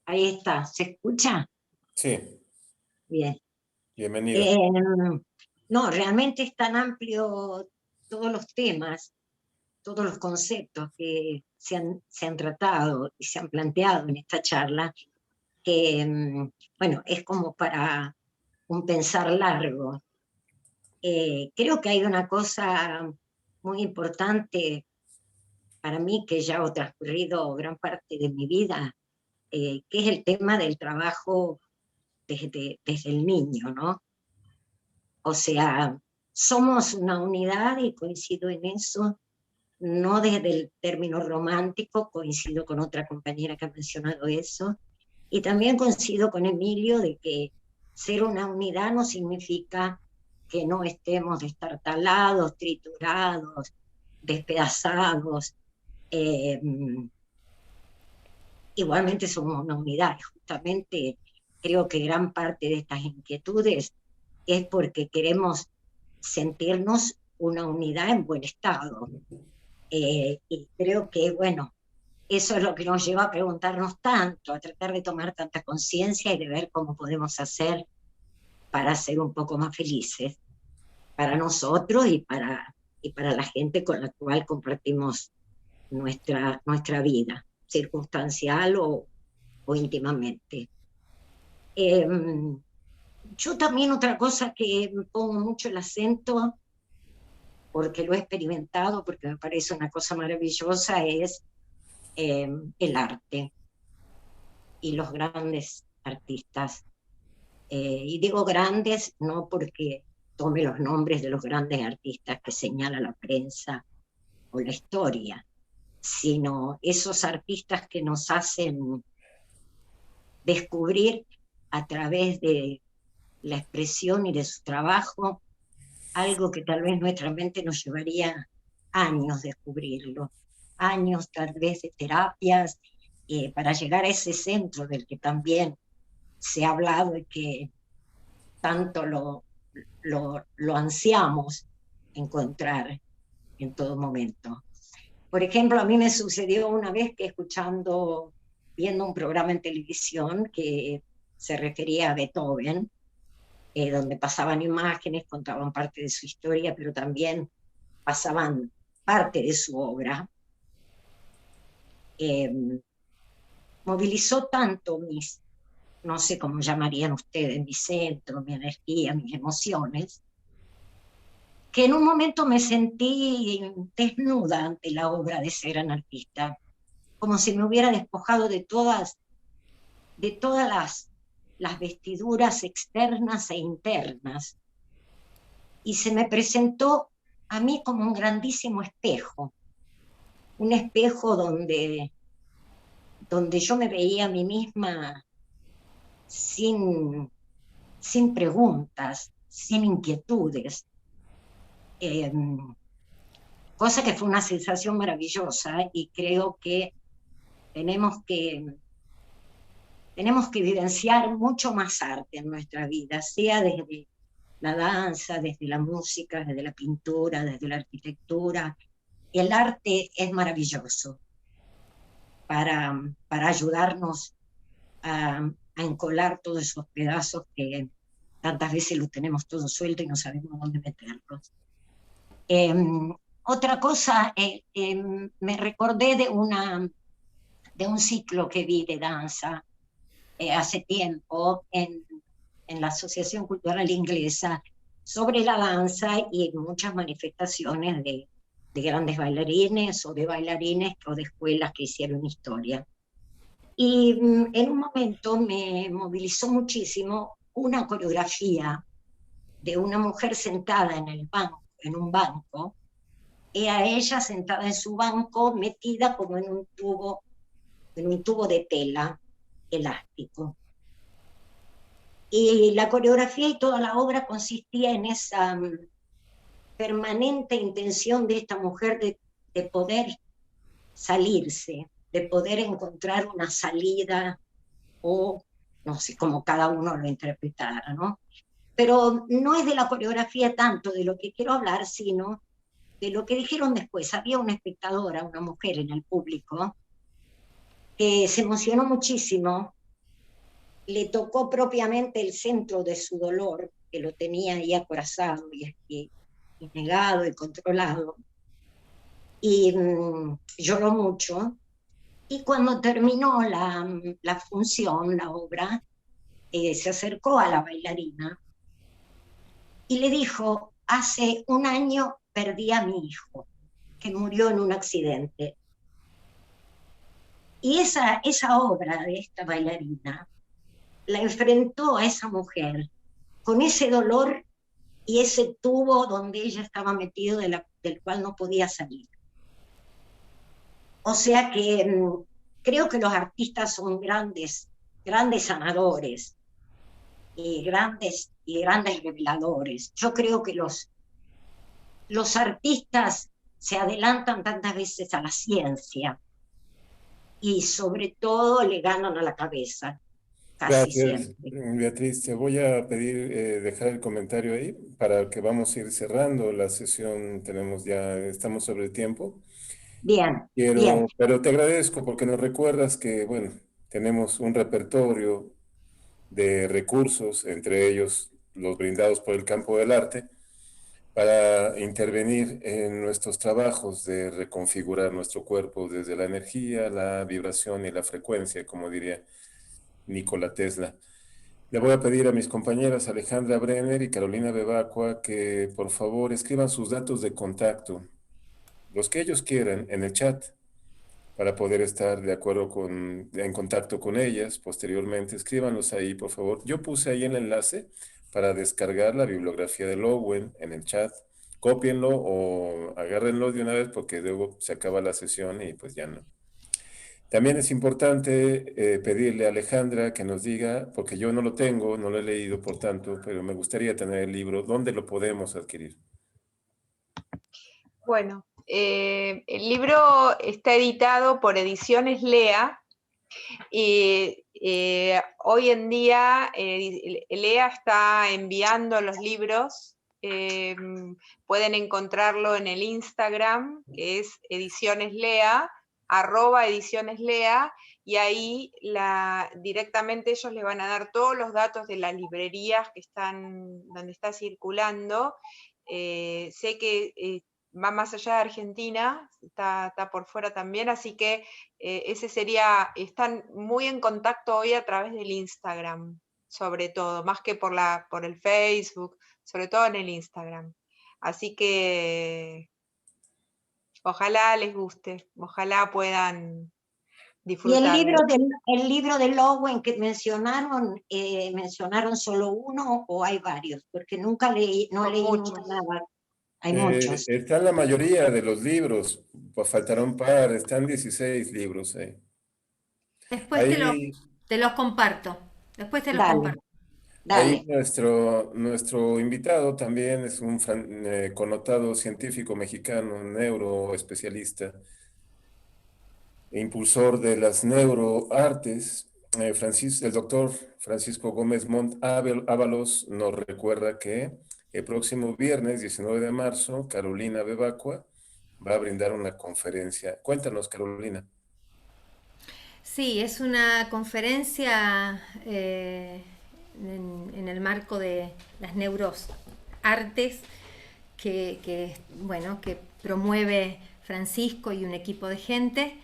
Ahí está, ¿se escucha? Sí, Bien. bienvenida. no, realmente es tan amplio todos los temas, todos los conceptos que se han tratado y se han planteado en esta charla, que, bueno, es como para un pensar largo. Creo que hay una cosa muy importante para mí que ya ha transcurrido gran parte de mi vida, que es el tema del trabajo desde el niño, ¿no? O sea, somos una unidad y coincido en eso, no desde el término romántico, coincido con otra compañera que ha mencionado eso, y también coincido con Emilio de que ser una unidad no significa que no estemos destartalados, triturados, despedazados. Igualmente somos una unidad, justamente creo que gran parte de estas inquietudes es porque queremos sentirnos una unidad en buen estado. Y creo que, bueno, eso es lo que nos lleva a preguntarnos tanto, a tratar de tomar tanta conciencia y de ver cómo podemos hacer para ser un poco más felices, para nosotros y para la gente con la cual compartimos nuestra vida, circunstancial o íntimamente. Yo también otra cosa que pongo mucho el acento, porque lo he experimentado, porque me parece una cosa maravillosa, es el arte y los grandes artistas. Y digo grandes no porque tome los nombres de los grandes artistas que señala la prensa o la historia, sino esos artistas que nos hacen descubrir a través de la expresión y de su trabajo algo que tal vez nuestra mente nos llevaría años descubrirlo, años tal vez de terapias, para llegar a ese centro del que también se ha hablado y que tanto lo ansiamos encontrar en todo momento. Por ejemplo, a mí me sucedió una vez que viendo un programa en televisión que se refería a Beethoven, donde pasaban imágenes, contaban parte de su historia, pero también pasaban parte de su obra. Movilizó tanto no sé cómo llamarían ustedes, mi centro, mi energía, mis emociones, que en un momento me sentí desnuda ante la obra de ese gran artista, como si me hubiera despojado de todas las vestiduras externas e internas, y se me presentó a mí como un grandísimo espejo, un espejo donde yo me veía a mí misma sin preguntas, sin inquietudes, cosa que fue una sensación maravillosa, y creo que tenemos que vivenciar mucho más arte en nuestra vida, sea desde la danza, desde la música, desde la pintura, desde la arquitectura. El arte es maravilloso para ayudarnos a encolar todos esos pedazos que tantas veces los tenemos todos sueltos y no sabemos dónde meterlos. Otra cosa, me recordé de un ciclo que vi de danza hace tiempo en la Asociación Cultural Inglesa sobre la danza y muchas manifestaciones de grandes bailarines o de bailarines o de escuelas que hicieron historia. Y en un momento me movilizó muchísimo una coreografía de una mujer sentada en un banco, era ella sentada en su banco metida como en un tubo de tela elástico. Y la coreografía y toda la obra consistía en esa permanente intención de esta mujer de poder salirse, de poder encontrar una salida, o no sé cómo cada uno lo interpretara, ¿no? Pero no es de la coreografía tanto de lo que quiero hablar, sino de lo que dijeron después. Había una espectadora, una mujer en el público, que se emocionó muchísimo, le tocó propiamente el centro de su dolor, que lo tenía ahí acorazado y negado y controlado. Y lloró mucho. Y cuando terminó la función, la obra, se acercó a la bailarina y le dijo: hace un año perdí a mi hijo, que murió en un accidente. Y esa obra de esta bailarina la enfrentó a esa mujer con ese dolor y ese tubo donde ella estaba metido del cual no podía salir. O sea que creo que los artistas son grandes sanadores y grandes reveladores. Yo creo que los artistas se adelantan tantas veces a la ciencia y sobre todo le ganan a la cabeza, casi Gracias, siempre. Beatriz. Te voy a pedir dejar el comentario ahí para que vamos a ir cerrando la sesión. Estamos sobre el tiempo. Bien, bien. Pero te agradezco porque nos recuerdas que, bueno, tenemos un repertorio de recursos, entre ellos los brindados por el campo del arte, para intervenir en nuestros trabajos de reconfigurar nuestro cuerpo desde la energía, la vibración y la frecuencia, como diría Nikola Tesla. Le voy a pedir a mis compañeras Alejandra Brenner y Carolina Bebacua que por favor escriban sus datos de contacto, los que ellos quieran, en el chat, para poder estar en contacto con ellas posteriormente. Escríbanlos ahí, por favor. Yo puse ahí el enlace para descargar la bibliografía de Lowen en el chat. Cópienlo o agárrenlo de una vez porque luego se acaba la sesión y pues ya no. También es importante pedirle a Alejandra que nos diga, porque yo no lo tengo, no lo he leído, por tanto, pero me gustaría tener el libro. ¿Dónde lo podemos adquirir? Bueno, el libro está editado por Ediciones Lea y hoy en día Lea está enviando los libros. Pueden encontrarlo en el Instagram, que es Ediciones Lea, @Ediciones Lea, y ahí directamente ellos le van a dar todos los datos de las librerías que donde está circulando. Sé que va más allá de Argentina, está por fuera también, así que están muy en contacto hoy a través del Instagram, sobre todo, más que por el Facebook, sobre todo en el Instagram. Así que ojalá les guste, ojalá puedan disfrutar. ¿Y el libro de Lowen que mencionaron solo uno o hay varios? Porque nunca leí nada. Hay muchos. Están la mayoría de los libros, faltaron un par, están 16 libros. Después te los comparto. Después te los Dale, comparto. Ahí dale. nuestro invitado también es un connotado científico mexicano, neuroespecialista, impulsor de las neuroartes. El doctor Francisco Gómez Montt Ábalos nos recuerda que el próximo viernes 19 de marzo, Carolina Bebacua va a brindar una conferencia. Cuéntanos, Carolina. Sí, es una conferencia en el marco de las neuroartes que promueve Francisco y un equipo de gente.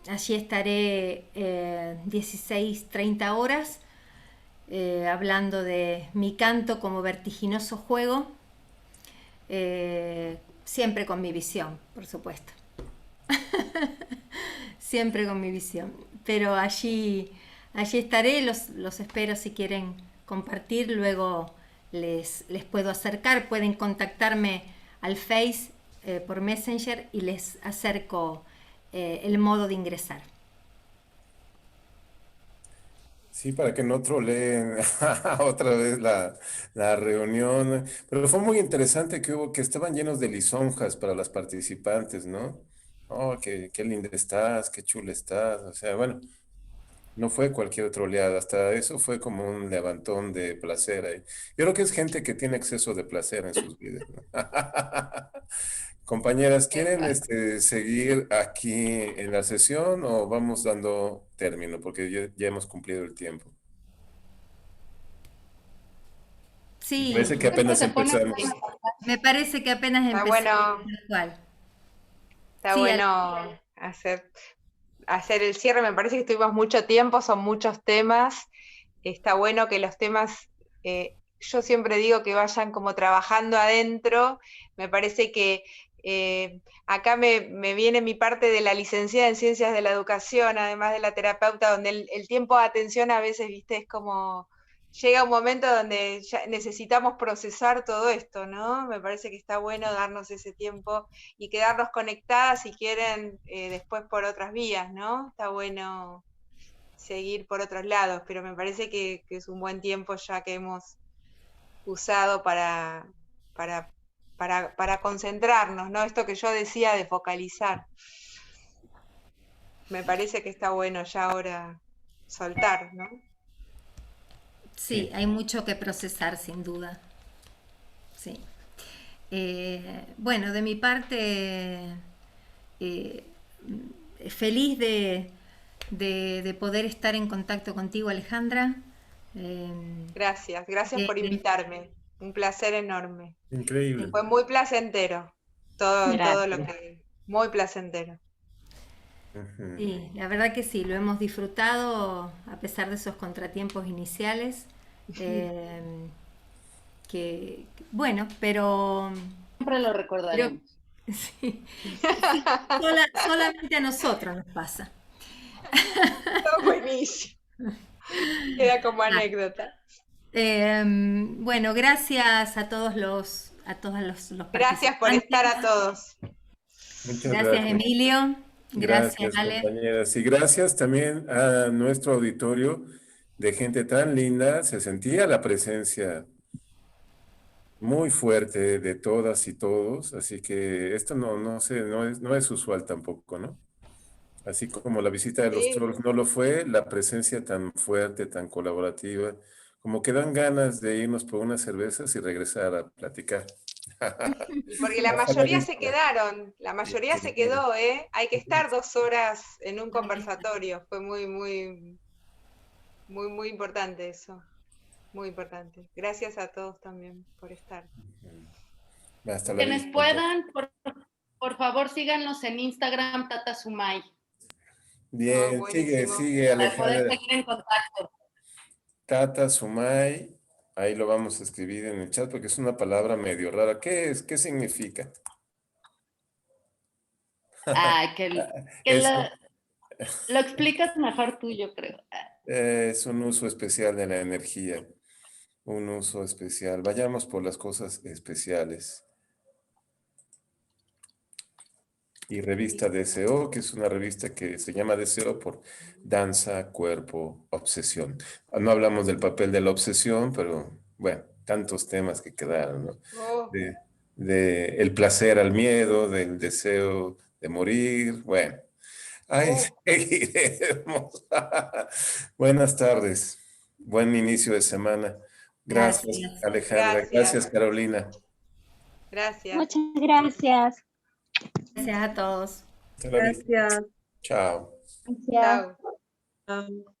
Allí estaré 16:30 horas hablando de mi canto como vertiginoso juego, siempre con mi visión, por supuesto. Siempre con mi visión. Pero allí estaré, los espero si quieren compartir, luego les puedo acercar, pueden contactarme al Face por Messenger y les acerco el modo de ingresar. Sí, para que no troleen otra vez la reunión. Pero fue muy interesante que estaban llenos de lisonjas para las participantes, ¿no? Oh, qué linda estás, qué chula estás. O sea, bueno, no fue cualquier troleada, hasta eso fue como un levantón de placer ahí. Yo creo que es gente que tiene exceso de placer en sus vidas, ¿no? Compañeras, ¿quieren seguir aquí en la sesión o vamos dando término? Porque ya hemos cumplido el tiempo. Sí, Parece que apenas empezamos. me parece que apenas Está empezamos. bueno, Tal cual. está Sí, bueno hacer el cierre. Me parece que estuvimos mucho tiempo, son muchos temas. Está bueno que los temas, yo siempre digo que vayan como trabajando adentro. Me parece que acá me viene mi parte de la licenciada en Ciencias de la Educación, además de la terapeuta, donde el tiempo de atención a veces, viste, es como, llega un momento donde ya necesitamos procesar todo esto, ¿no? Me parece que está bueno darnos ese tiempo y quedarnos conectadas si quieren después por otras vías, ¿no? Está bueno seguir por otros lados, pero me parece que es un buen tiempo ya que hemos usado para concentrarnos, ¿no? Esto que yo decía de focalizar. Me parece que está bueno ya ahora soltar, ¿no? sí, hay mucho que procesar, sin duda. Sí. Bueno, de mi parte, eh, feliz de poder estar en contacto contigo, Alejandra. Gracias por Eh, invitarme. Un placer enorme. Increíble. Fue muy placentero. Todo lo Gracias. que. Muy placentero. Ujú. Sí, la verdad que sí, lo hemos disfrutado a pesar de esos contratiempos iniciales. Bueno, pero Siempre lo recordaremos. sí, solamente a nosotros nos pasa. Está buenísimo. Queda como anécdota. Bueno, gracias a todos los Gracias por estar a todos. Muchas Gracias, gracias. Emilio. Gracias, Gracias, Ale. compañeras. Y gracias también a nuestro auditorio de gente tan linda. Se sentía la presencia muy fuerte de todas y todos, así que esto no es usual tampoco, ¿no? Así como la visita de los Sí. trolls no lo fue, la presencia tan fuerte, tan colaborativa, como que dan ganas de irnos por unas cervezas y regresar a platicar. Porque la Hasta la mayoría se vista. quedaron, la mayoría se quedó, ¿eh? Hay que estar 2 horas en un conversatorio. Fue muy importante eso. Muy importante. Gracias a todos también por estar. Hasta la Quienes vista. puedan, por favor, síganos en Instagram, Tata Sumay, Bien, buenísimo. sigue para poder Alejandra. seguir en contacto. Tata Sumay, ahí lo vamos a escribir en el chat porque es una palabra medio rara. ¿Qué es? ¿Qué significa? Ah, que Es, lo explicas mejor tú, yo creo. es un uso especial de la energía, un uso especial. Vayamos por las cosas especiales. Y revista DSO, que es una revista que se llama DSO por Danza, Cuerpo, Obsesión. No hablamos del papel de la obsesión, pero bueno, tantos temas que quedaron, ¿no? Oh, De el placer al miedo, del deseo de morir, bueno, ahí seguiremos. Buenas tardes, buen inicio de semana. Gracias, Gracias. Alejandra. Gracias, Carolina. Gracias. Muchas gracias. Gracias a todos. Hasta la vista. Gracias. Chao. Gracias. Chao.